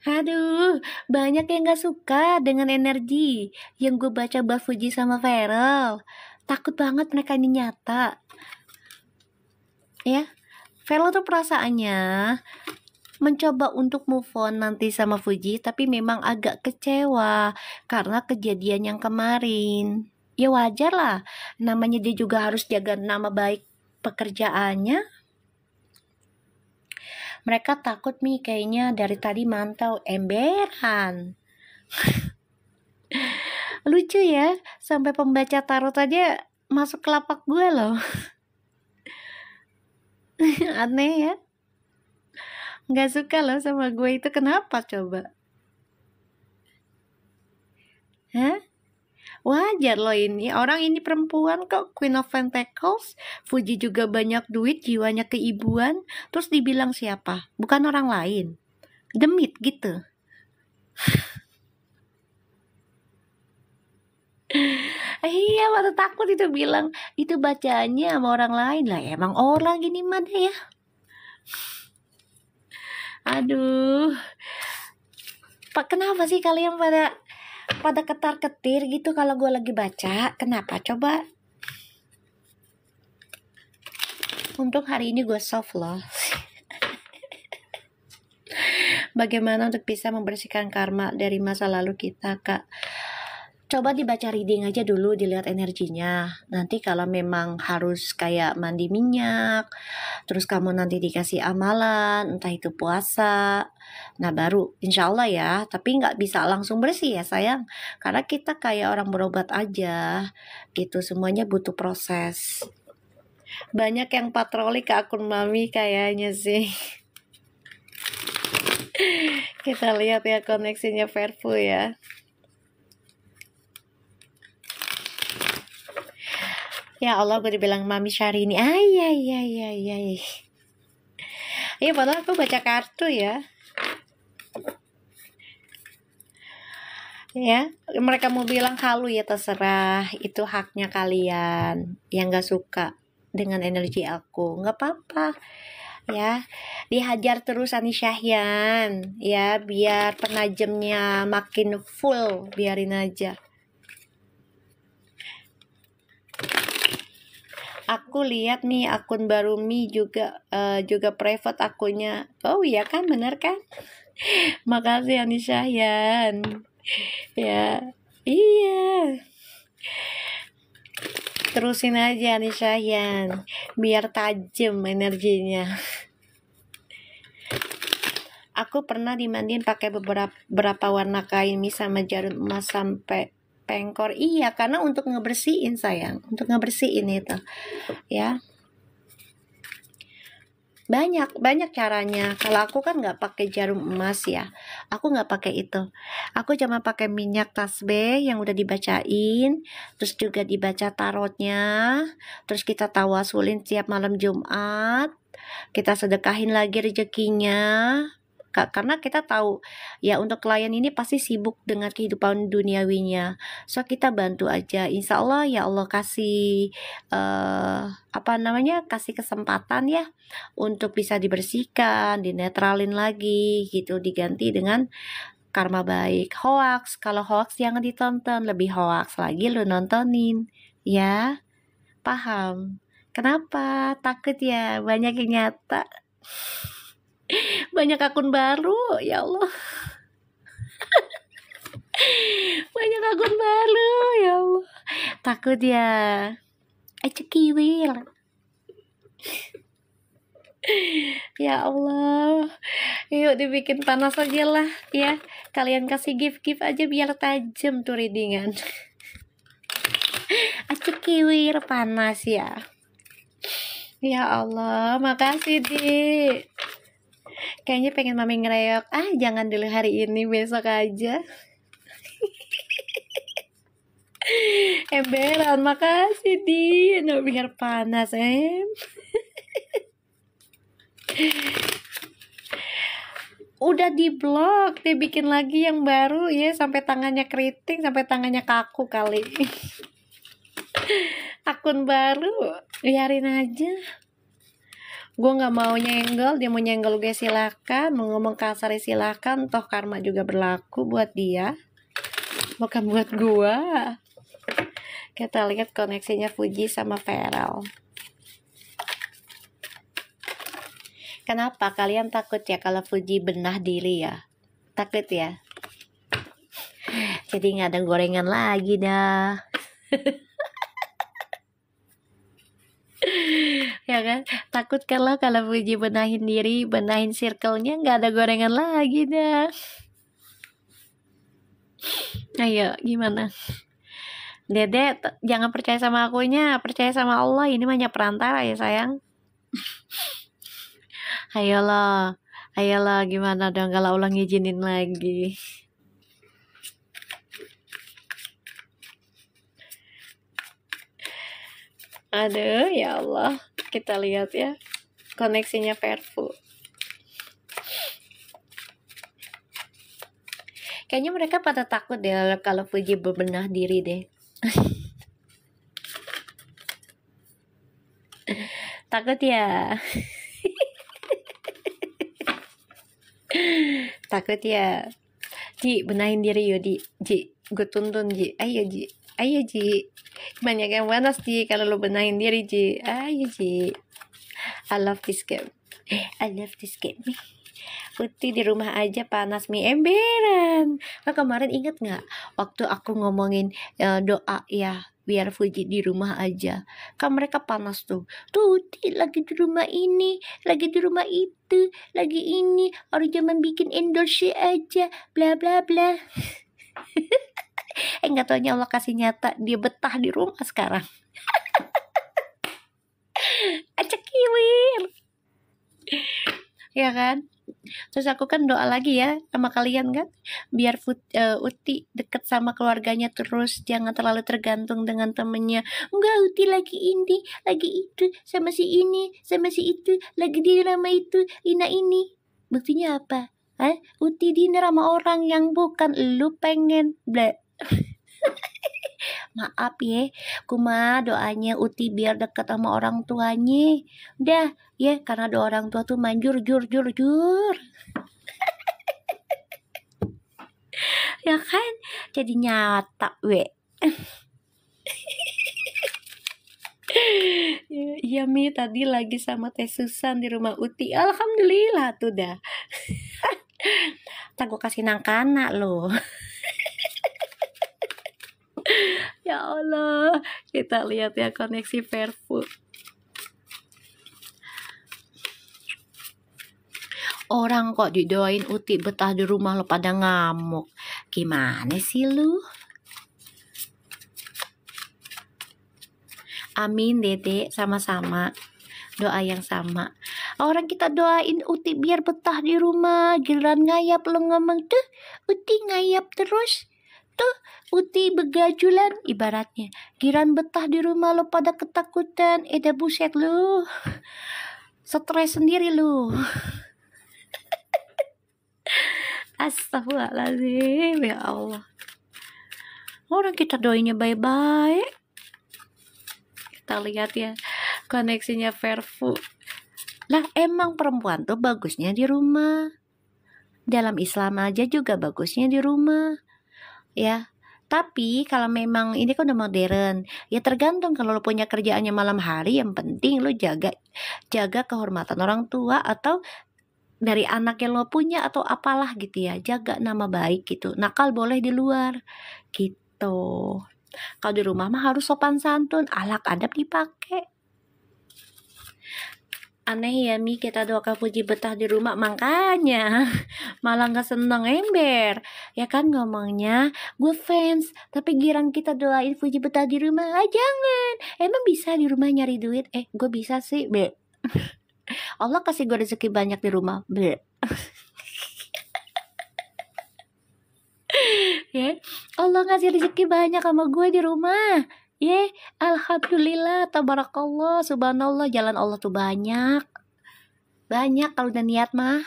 S1: Aduh, banyak yang gak suka dengan energi yang gue baca buat Fuji sama Feral. Takut banget mereka ini nyata. Ya, Feral tuh perasaannya mencoba untuk move on nanti sama Fuji, tapi memang agak kecewa karena kejadian yang kemarin. Ya wajar lah, namanya dia juga harus jaga nama baik pekerjaannya. Mereka takut nih kayaknya dari tadi mantau emberan. Lucu ya, sampai pembaca tarot aja masuk ke lapak gue loh. Aneh ya. Nggak suka loh sama gue itu, kenapa coba? Hah? Wajar loh ini, orang ini perempuan kok, Queen of Pentacles. Fuji juga banyak duit, jiwanya keibuan. Terus dibilang siapa? Bukan orang lain. Demit gitu. Iya, pada takut itu bilang itu bacanya sama orang lain lah. Emang orang gini mah deh ya. Aduh, Pak, kenapa sih kalian pada ketar-ketir gitu kalau gue lagi baca? Kenapa coba? Untuk hari ini gue soft loh. Bagaimana untuk bisa membersihkan karma dari masa lalu kita, Kak? Coba dibaca reading aja dulu, dilihat energinya. Nanti kalau memang harus kayak mandi minyak, terus kamu nanti dikasih amalan, entah itu puasa. Nah baru insya Allah ya, tapi nggak bisa langsung bersih ya sayang. Karena kita kayak orang berobat aja, gitu, semuanya butuh proses. Banyak yang patroli ke akun Mami kayaknya sih. Kita lihat ya koneksinya Verfu ya. Ya Allah, gue dibilang Mami Syahrini. Ay. Iya, padahal aku baca kartu ya. Ya, mereka mau bilang halu ya terserah. Itu haknya kalian yang gak suka dengan energi aku. Gak apa-apa. Ya, dihajar terus Ani Syahyan. Ya, biar penajamnya makin full. Biarin aja. Aku lihat nih akun baru Mi juga private akunnya. Oh iya kan, bener kan? Makasih Ani Syahyan. Ya, iya. Terusin aja Ani Syahyan, biar tajam energinya. Aku pernah dimandiin pakai beberapa warna kain Mi sama jarum emas sampai pengkor. Iya, karena untuk ngebersihin sayang, untuk ngebersihin itu ya. Banyak caranya. Kalau aku kan nggak pakai jarum emas ya, aku nggak pakai itu. Aku cuma pakai minyak tasbih yang udah dibacain, terus juga dibaca tarotnya, terus kita tawasulin tiap malam Jumat, kita sedekahin lagi rezekinya. karena kita tahu ya untuk klien ini pasti sibuk dengan kehidupan duniawinya. So kita bantu aja, insya Allah ya Allah kasih kasih kesempatan ya untuk bisa dibersihkan, dinetralin lagi gitu, diganti dengan karma baik. Hoax, kalau hoax jangan ditonton, lebih hoax lagi lu nontonin ya. Paham? Kenapa? Takut ya? Banyak yang nyata. Banyak akun baru, ya Allah. Banyak akun baru, ya Allah. Takut ya? Cekiwil. Ya Allah. Yuk dibikin panas aja lah ya. Kalian kasih gift aja biar tajam tuh readingan. Cekiwil panas ya. Ya Allah, makasih Dik. Kayaknya pengen mami ngereok. Jangan dulu hari ini, besok aja. Emberan, makasih Dik. Biar panas, Udah diblok, dibikin lagi yang baru ya, sampai tangannya keriting, sampai tangannya kaku kali. Akun baru, biarin aja. Gue nggak mau nyenggol, dia mau nyenggol gue silakan, mau ngomong kasar silakan, toh karma juga berlaku buat dia, bukan buat gue. Kita lihat koneksinya Fuji sama Feral. Kenapa kalian takut ya kalau Fuji benah diri ya? Takut ya? Jadi nggak ada gorengan lagi dah. Ya kan, takut kalau Fuji benahin diri, benahin circle-nya, nggak ada gorengan lagi dah. Ayo gimana, Dede? Jangan percaya sama akunya, percaya sama Allah. Ini banyak perantara ya sayang. Ayolah gimana dong kalau Allah ngizinin lagi. Aduh ya Allah, kita lihat ya koneksinya Perfu. Kayaknya mereka pada takut deh kalau Fuji bebenah diri deh. Takut ya? Takut ya? Ji, benahin diri yuk Ji, gue tuntun Ji. Ayo Ji, banyak yang panas Ji kalau lo benahin diri Ji. Ayo Ji, I love this game nih. Putih di rumah aja panas mie emberan. Kemarin inget nggak waktu aku ngomongin doa ya biar Fuji di rumah aja, kan mereka panas tuh Uti lagi di rumah ini, lagi di rumah itu, lagi ini, harus zaman bikin endorse aja, bla bla bla. Nggak taunya Allah kasih nyata dia betah di rumah sekarang. Cekiwil ya kan. Terus aku kan doa lagi ya sama kalian kan, biar Uti deket sama keluarganya terus, jangan terlalu tergantung dengan temennya. Enggak, Uti lagi ini, lagi itu, sama si ini, sama si itu, lagi di drama itu, ini. Buktinya apa? Uti dinner sama orang yang bukan lu pengen. Blah. Maaf ya, kuma doanya Uti biar dekat sama orang tuanya. Udah ya, karena doa orang tua tuh manjur jur. Ya kan, jadi nyata Iya Mi, tadi lagi sama Teh Susan di rumah Uti. Alhamdulillah tuh dah. Tak gue kasih nangkana loh. Ya Allah, kita lihat ya koneksi Perfu. Orang kok didoain Uti betah di rumah lo pada ngamuk. Gimana sih lu? Amin Dede, sama-sama. Doa yang sama. Orang kita doain Uti biar betah di rumah, giliran ngayap lo ngomong tuh Uti ngayap terus. Tuh Uti begajulan ibaratnya, giliran betah di rumah lo pada ketakutan. Dah buset lu, stres sendiri lu. Astagfirullahaladzim, ya Allah. Orang kita doainya baik-baik. Kita lihat ya koneksinya Verfu. Lah emang perempuan tuh bagusnya di rumah. Dalam Islam aja juga bagusnya di rumah. Ya. Tapi kalau memang ini kan udah modern, ya tergantung. Kalau lo punya kerjaannya malam hari, yang penting lo jaga kehormatan orang tua atau dari anak yang lo punya atau apalah gitu ya, jaga nama baik gitu. Nakal boleh di luar gitu. Kalau di rumah mah harus sopan santun, akhlak adab dipakai. Aneh ya Mi, kita doakan Puji betah di rumah, makanya malah gak seneng ember. Ya kan ngomongnya, gue fans, tapi giran kita doain Puji betah di rumah. Ah jangan, emang bisa di rumah nyari duit? Gue bisa sih, be. Allah kasih gue rezeki banyak di rumah, be. Ya, Allah ngasih rezeki banyak sama gue di rumah. Alhamdulillah, tabarakallah, subhanallah, jalan Allah tuh banyak kalau udah niat mah.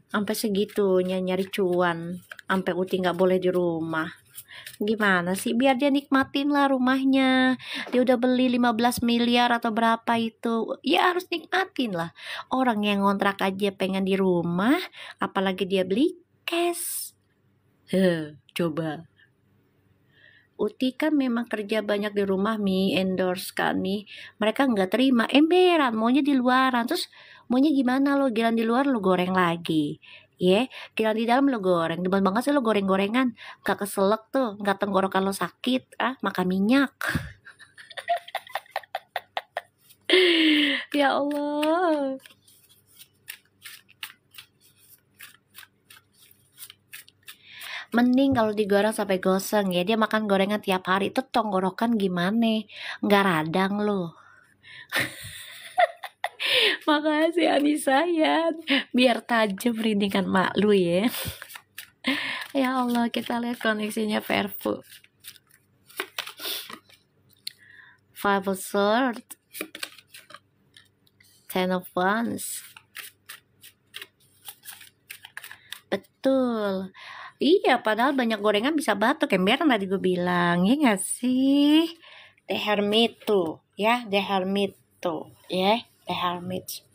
S1: Sampai segitunya nyari cuan, sampai Uti nggak boleh di rumah. Gimana sih? Biar dia nikmatin lah rumahnya. Dia udah beli 15 miliar atau berapa itu, ya harus nikmatin lah. Orang yang ngontrak aja pengen di rumah, apalagi dia beli cash. Coba. Uti kan memang kerja banyak di rumah, Mi, endorse kan Mi. Mereka nggak terima, emberan, maunya di luaran. Terus maunya gimana lo? Giliran di luar lo goreng lagi. Giliran di dalam lo goreng. Demen banget sih lo goreng-gorengan. Gak keselak tuh, gak tenggorokan lo sakit. Makan minyak. Ya Allah. Mending kalau digoreng sampai goseng ya. Dia makan gorengan tiap hari. Itu tenggorokan gimana? Nggak radang loh. Makasih Anissa ya. Biar tajam rindingan mak lu ya. Ya Allah, kita lihat koneksinya Verfu. Five of Swords, Ten of Wands. Betul. Iya, padahal banyak gorengan bisa batuk. Emberan tadi gue bilang, ya gak sih? The Hermit tuh, ya. The Hermit tuh, ya. The Hermit.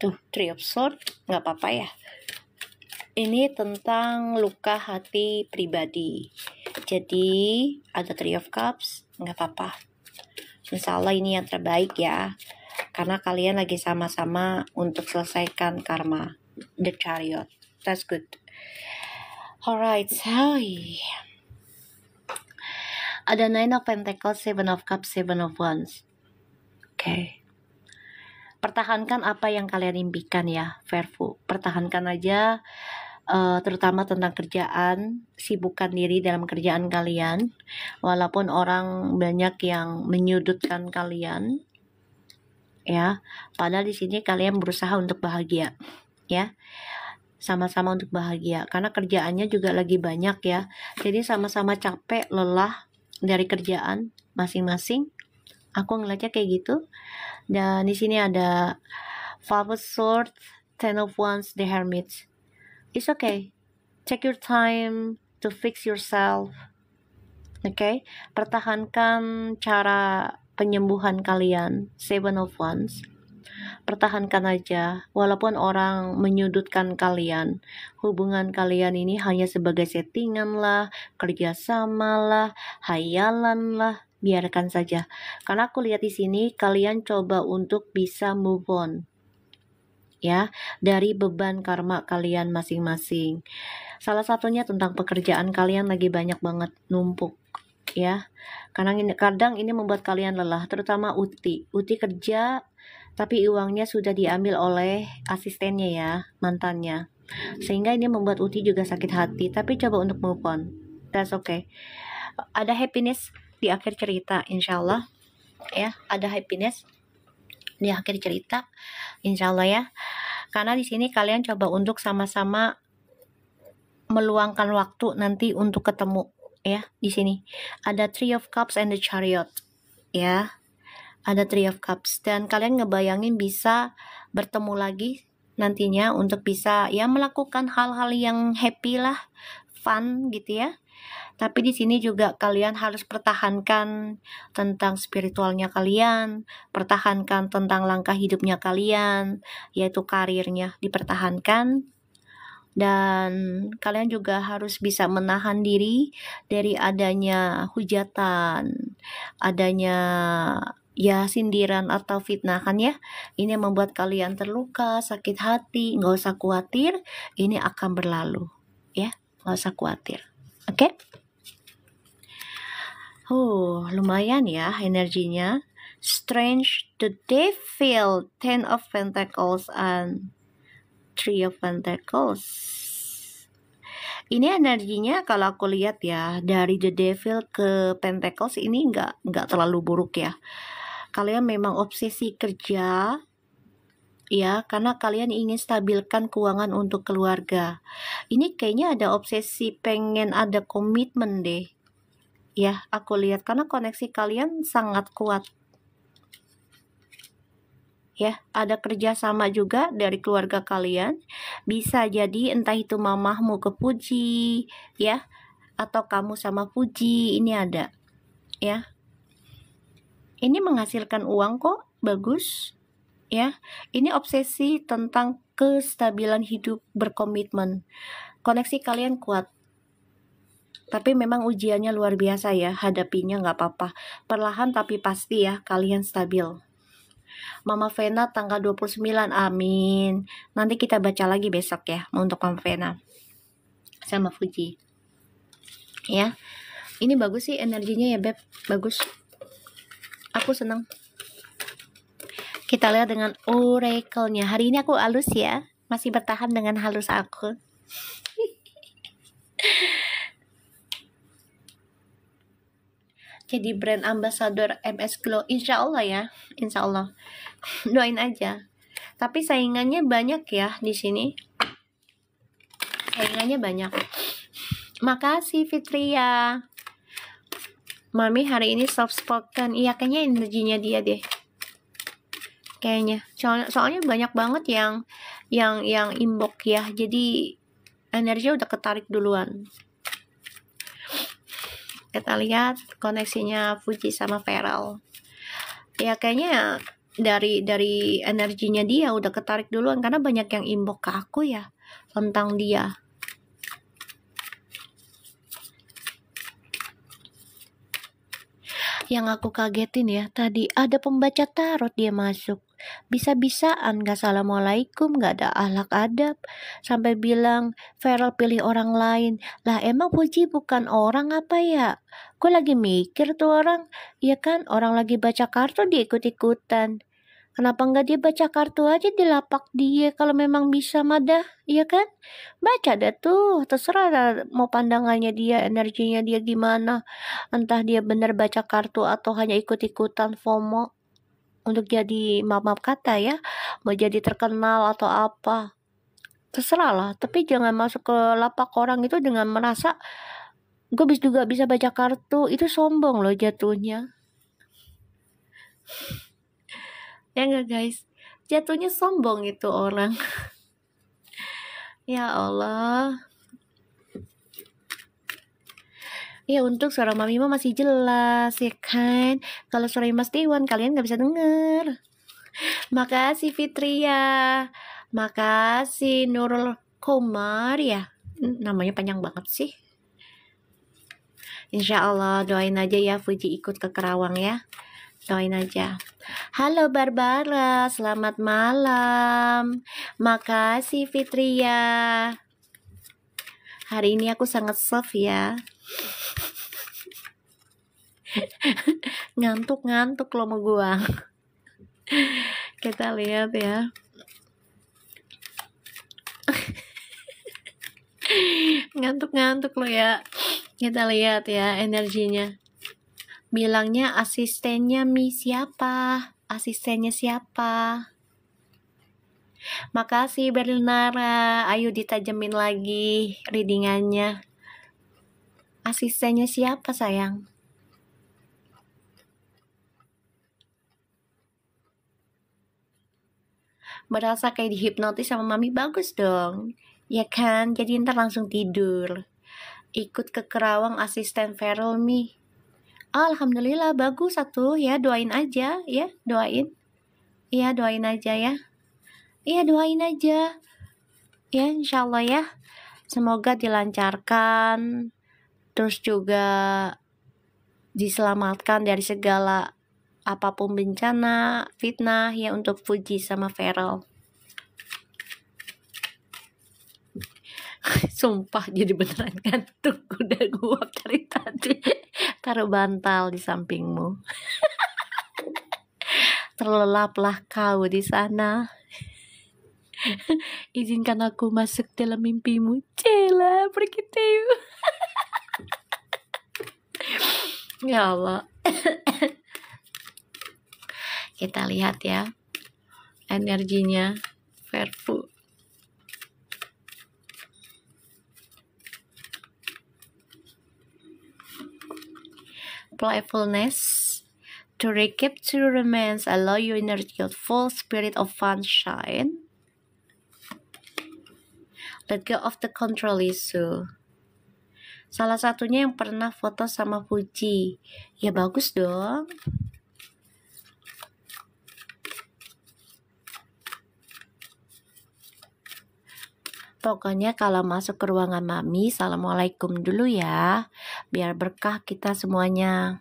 S1: Tuh, Three of Swords, gak apa-apa ya. Ini tentang luka hati pribadi. Jadi ada Three of Cups, nggak apa-apa. Insya Allah ini yang terbaik ya. Karena kalian lagi sama-sama untuk selesaikan karma. The Chariot, that's good. Alright, so ada Nine of Pentacles, Seven of Cups, Seven of Wands. Oke. Pertahankan apa yang kalian impikan ya, Verfu. Pertahankan aja. Terutama tentang kerjaan, sibukkan diri dalam kerjaan kalian, walaupun orang banyak yang menyudutkan kalian, ya. Padahal di sini kalian berusaha untuk bahagia, ya. Sama-sama untuk bahagia, karena kerjaannya juga lagi banyak ya. Jadi sama-sama capek, lelah dari kerjaan masing-masing. Aku ngeliatnya kayak gitu. Dan di sini ada Five of Swords, Ten of Wands, The Hermit. It's okay. Take your time to fix yourself. Okay? Pertahankan cara penyembuhan kalian. Seven of Wands. Pertahankan aja. Walaupun orang menyudutkan kalian, hubungan kalian ini hanya sebagai settingan lah, kerjasama lah, hayalan lah. Biarkan saja. Karena aku lihat di sini kalian coba untuk bisa move on. Ya, dari beban karma kalian masing-masing. Salah satunya tentang pekerjaan kalian lagi banyak banget numpuk, ya. Kadang ini membuat kalian lelah, terutama Uti kerja, tapi uangnya sudah diambil oleh asistennya ya, mantannya. Sehingga ini membuat Uti juga sakit hati, tapi coba untuk move on. That's okay. Ada happiness di akhir cerita, insyaallah. Ya, ada happiness di akhir cerita, insyaallah ya. Karena di sini kalian coba untuk sama-sama meluangkan waktu nanti untuk ketemu ya. Di sini ada Three of Cups and the Chariot ya, ada Three of Cups, dan kalian ngebayangin bisa bertemu lagi nantinya untuk bisa ya melakukan hal-hal yang happy lah, fun gitu ya. Tapi di sini juga kalian harus pertahankan tentang spiritualnya kalian, pertahankan tentang langkah hidupnya kalian, yaitu karirnya dipertahankan. Dan kalian juga harus bisa menahan diri dari adanya hujatan, adanya ya sindiran atau fitnah kan ya. Ini membuat kalian terluka, sakit hati. Nggak usah khawatir, ini akan berlalu ya, nggak usah khawatir. Oke? Lumayan ya energinya. Strange, the Devil, Ten of Pentacles, and Three of Pentacles. Ini energinya kalau aku lihat ya, dari the Devil ke Pentacles ini nggak terlalu buruk ya. Kalian memang obsesi kerja ya, karena kalian ingin stabilkan keuangan untuk keluarga. Ini kayaknya ada obsesi pengen ada komitmen deh ya, aku lihat karena koneksi kalian sangat kuat ya. Ada kerjasama juga dari keluarga kalian, bisa jadi entah itu mamahmu ke Fuji ya, atau kamu sama Fuji, ini ada ya. Ini menghasilkan uang kok, bagus ya. Ini obsesi tentang kestabilan hidup, berkomitmen. Koneksi kalian kuat, tapi memang ujiannya luar biasa ya, hadapinya nggak apa-apa, perlahan tapi pasti ya kalian stabil. Mama Vena tanggal 29, amin. Nanti kita baca lagi besok ya untuk Mama Vena sama Fuji ya. Ini bagus sih energinya ya Beb, bagus, aku senang. Kita lihat dengan oracle-nya. Hari ini aku halus ya, masih bertahan dengan halus aku. Jadi brand ambassador MS Glow, insya Allah ya, insya Allah. Doain aja. Tapi saingannya banyak ya di sini. Saingannya banyak. Makasih Fitria. Mami hari ini soft spoken. Iya, kayaknya energinya dia deh. Kayaknya. Soalnya banyak banget yang inbox ya. Jadi energinya udah ketarik duluan. Kita lihat koneksinya Fuji sama Feral. Ya kayaknya dari energinya dia udah ketarik duluan karena banyak yang inbox ke aku ya tentang dia. Yang aku kagetin ya, tadi ada pembaca tarot dia masuk. Bisa-bisaan gak assalamualaikum, gak ada akhlak adab, sampai bilang Feral pilih orang lain. Lah emang Puji bukan orang apa ya? Gue lagi mikir tuh orang, ya kan orang lagi baca kartu dia ikut-ikutan. Kenapa nggak dia baca kartu aja di lapak dia kalau memang bisa madah, iya kan? Baca deh tuh, terserah mau pandangannya dia, energinya dia gimana. Entah dia bener baca kartu atau hanya ikut-ikutan FOMO untuk jadi maaf kata ya, mau jadi terkenal atau apa. Terserah lah, tapi jangan masuk ke lapak orang itu dengan merasa gue juga bisa baca kartu, itu sombong loh jatuhnya. Ya enggak guys, jatuhnya sombong itu orang. Ya Allah. Ya untuk suara Mami mah masih jelas ya kan. Kalau suara Mas Dewan kalian gak bisa denger. Makasih Fitria. Makasih Nurul Komar ya. Namanya panjang banget sih. Insya Allah doain aja ya Fuji ikut ke Kerawang ya. Doain aja. Halo Barbara, selamat malam. Makasih Fitria. Hari ini aku sangat soft ya. Ngantuk lo mau gua. Kita lihat ya. Ngantuk lo ya. Kita lihat ya energinya. Bilangnya asistennya siapa? Asistennya siapa? Makasih Berlinara. Ayo ditajemin lagi readingannya. Asistennya siapa sayang? Merasa kayak dihipnotis sama mami, bagus dong. Ya kan? Jadi ntar langsung tidur. Ikut ke Kerawang asisten Feral nih. Alhamdulillah bagus satu ya, doain aja ya, doain. Iya doain aja ya. Iya doain aja. Ya insyaallah ya. Semoga dilancarkan. Terus juga diselamatkan dari segala apapun bencana, fitnah ya untuk Fuji sama Feral. Sumpah jadi beneran ngantuk, udah guap dari tadi. Taruh bantal di sampingmu. Terlelaplah kau di sana. Izinkan aku masuk dalam mimpimu. Cela, pergi Teo. Ya Allah. Kita lihat ya energinya Verfu. Playfulness. To recap to romance, allow your energy of full spirit of fun shine. Let go of the control issue. Salah satunya yang pernah foto sama Fuji. Ya bagus dong. Pokoknya kalau masuk ke ruangan mami, assalamualaikum dulu ya. Biar berkah kita semuanya.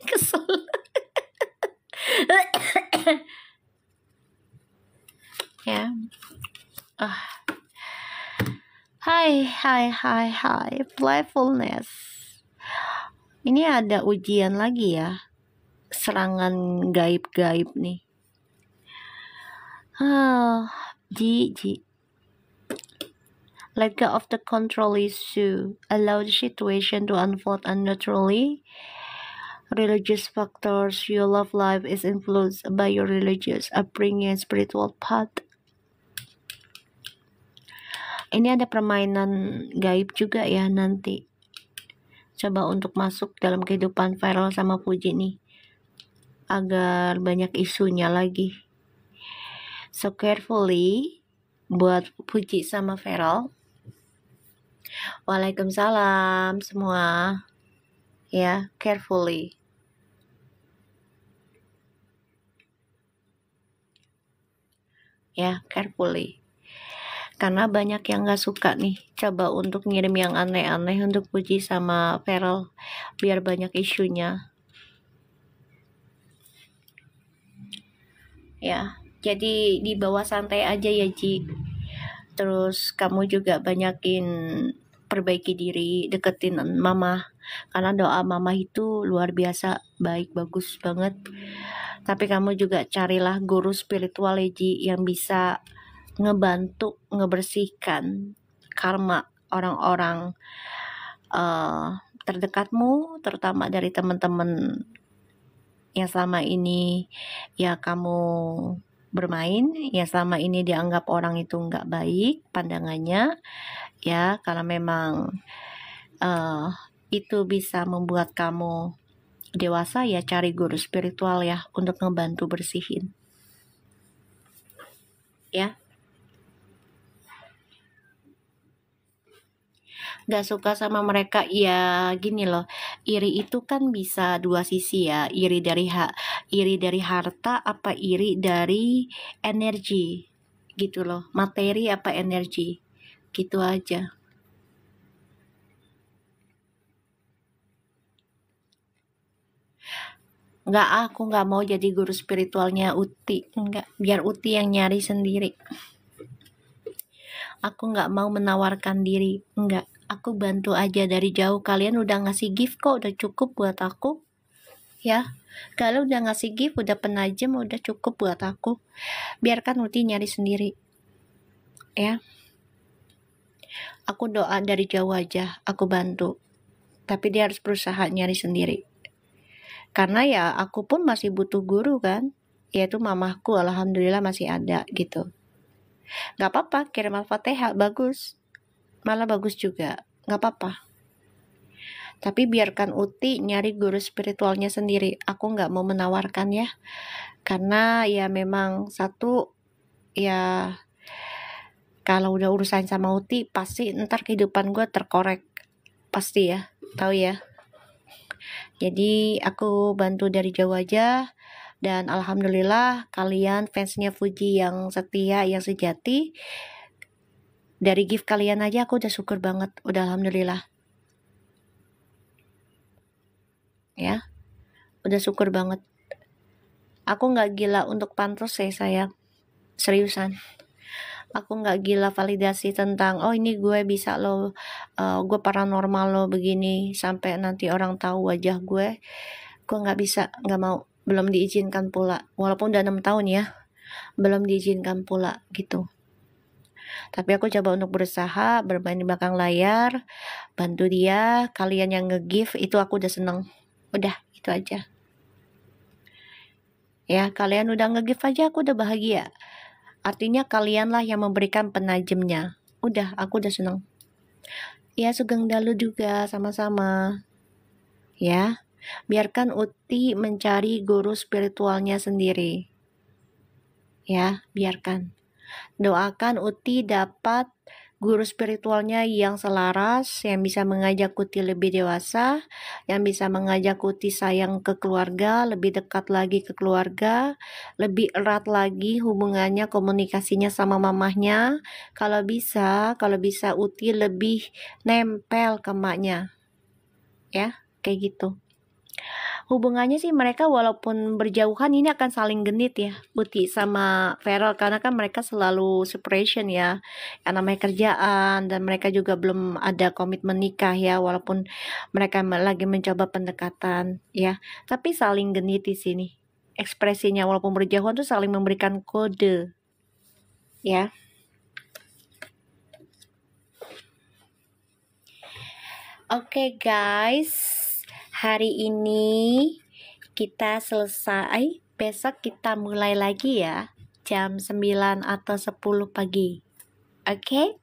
S1: Kesel. Ya. Hai. Playfulness. Ini ada ujian lagi ya. Serangan gaib-gaib nih. Ji. Let go of the control issue. Allow the situation to unfold unnaturally. Religious factors. Your love life is influenced by your religious upbringing and spiritual path. Ini ada permainan gaib juga ya nanti. Coba untuk masuk dalam kehidupan Feral sama Fuji nih. Agar banyak isunya lagi. So carefully buat Fuji sama Feral. Waalaikumsalam semua. Ya, carefully. Ya, carefully. Karena banyak yang gak suka nih. Coba untuk ngirim yang aneh-aneh untuk Fuji sama Feral. Biar banyak isunya. Ya, jadi dibawa santai aja ya Ji. Terus kamu juga banyakin perbaiki diri, deketin mama. Karena doa mama itu luar biasa, baik, bagus banget. Tapi kamu juga carilah guru spiritual ya Ji, yang bisa ngebantu ngebersihkan karma orang-orang terdekatmu, terutama dari teman-teman yang selama ini ya kamu bermain, ya selama ini dianggap orang itu nggak baik pandangannya ya. Kalau memang itu bisa membuat kamu dewasa, ya cari guru spiritual ya untuk ngebantu bersihin ya. Gak suka sama mereka ya, gini loh, iri itu kan bisa dua sisi ya. Iri dari harta apa iri dari energi gitu loh, materi apa energi gitu aja. Aku nggak mau jadi guru spiritualnya Uti, enggak, biar Uti yang nyari sendiri. Aku nggak mau menawarkan diri, enggak. Aku bantu aja dari jauh. Kalian udah ngasih gift kok, udah cukup buat aku ya. Kalau udah ngasih gift, udah penajem, udah cukup buat aku. Biarkan Uti nyari sendiri ya. Aku doa dari jauh aja, aku bantu. Tapi dia harus berusaha nyari sendiri. Karena ya aku pun masih butuh guru kan, yaitu mamahku alhamdulillah masih ada gitu. Gak apa-apa, kirim Al-Fatihah, bagus. Malah bagus juga, gak apa-apa. Tapi biarkan Uti nyari guru spiritualnya sendiri. Aku gak mau menawarkan ya. Karena ya memang satu, ya kalau udah urusan sama Uti, pasti ntar kehidupan gue terkorek. Pasti ya, tahu ya. Jadi aku bantu dari jauh aja. Dan alhamdulillah kalian fansnya Fuji yang setia, yang sejati. Dari gift kalian aja aku udah syukur banget. Udah alhamdulillah. Ya, udah syukur banget. Aku gak gila untuk pantos ya sayang. Seriusan. Aku gak gila validasi tentang, oh ini gue bisa loh, gue paranormal loh begini. Sampai nanti orang tahu wajah gue gak bisa, gak mau. Belum diizinkan pula, walaupun udah 6 tahun ya, belum diizinkan pula gitu. Tapi aku coba untuk berusaha, bermain di belakang layar, bantu dia. Kalian yang nge-give itu aku udah seneng. Udah, itu aja. Ya, kalian udah nge-give aja aku udah bahagia. Artinya kalianlah yang memberikan penajamnya. Udah, aku udah seneng. Ya, Sugeng Dalu juga sama-sama. Ya. Biarkan Uti mencari guru spiritualnya sendiri. Ya, biarkan. Doakan Uti dapat guru spiritualnya yang selaras, yang bisa mengajak Uti lebih dewasa, yang bisa mengajak Uti sayang ke keluarga, lebih dekat lagi ke keluarga, lebih erat lagi hubungannya, komunikasinya sama mamahnya. Kalau bisa Uti lebih nempel ke emaknya. Ya, kayak gitu. Hubungannya sih mereka walaupun berjauhan ini akan saling genit ya, Uti sama Feral, karena kan mereka selalu separation ya, yang namanya kerjaan, dan mereka juga belum ada komitmen nikah ya, walaupun mereka lagi mencoba pendekatan ya, tapi saling genit di sini. Ekspresinya walaupun berjauhan tuh saling memberikan kode ya. Oke guys, hari ini kita selesai, besok kita mulai lagi ya, jam 9 atau 10 pagi. Oke?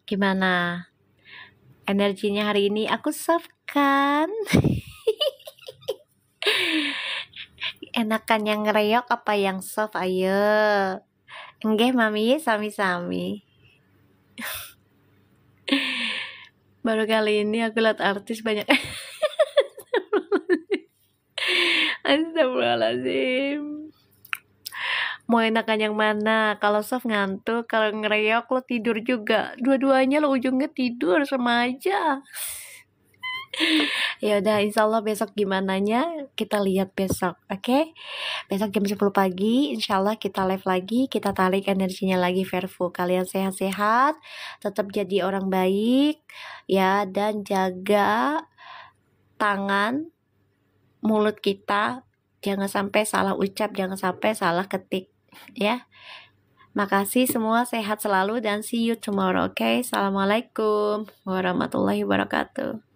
S1: Gimana? Energinya hari ini aku soft kan? Enakan yang ngereok apa yang soft? Ayo. Enggak mami, sami-sami. Baru kali ini aku lihat artis banyak. Astagfirullahaladzim. Mau enakan yang mana? Kalau soft ngantuk, kalau ngereok lo tidur juga. Dua-duanya lo ujungnya tidur sama aja. Ya udah, insya Allah besok gimananya kita lihat besok, oke? Besok jam 10 pagi, insya Allah kita live lagi, kita tarik energinya lagi Verfu. Kalian sehat-sehat, tetap jadi orang baik, ya, dan jaga tangan, mulut kita, jangan sampai salah ucap, jangan sampai salah ketik, ya. Makasih semua, sehat selalu dan see you tomorrow, oke? Assalamualaikum warahmatullahi wabarakatuh.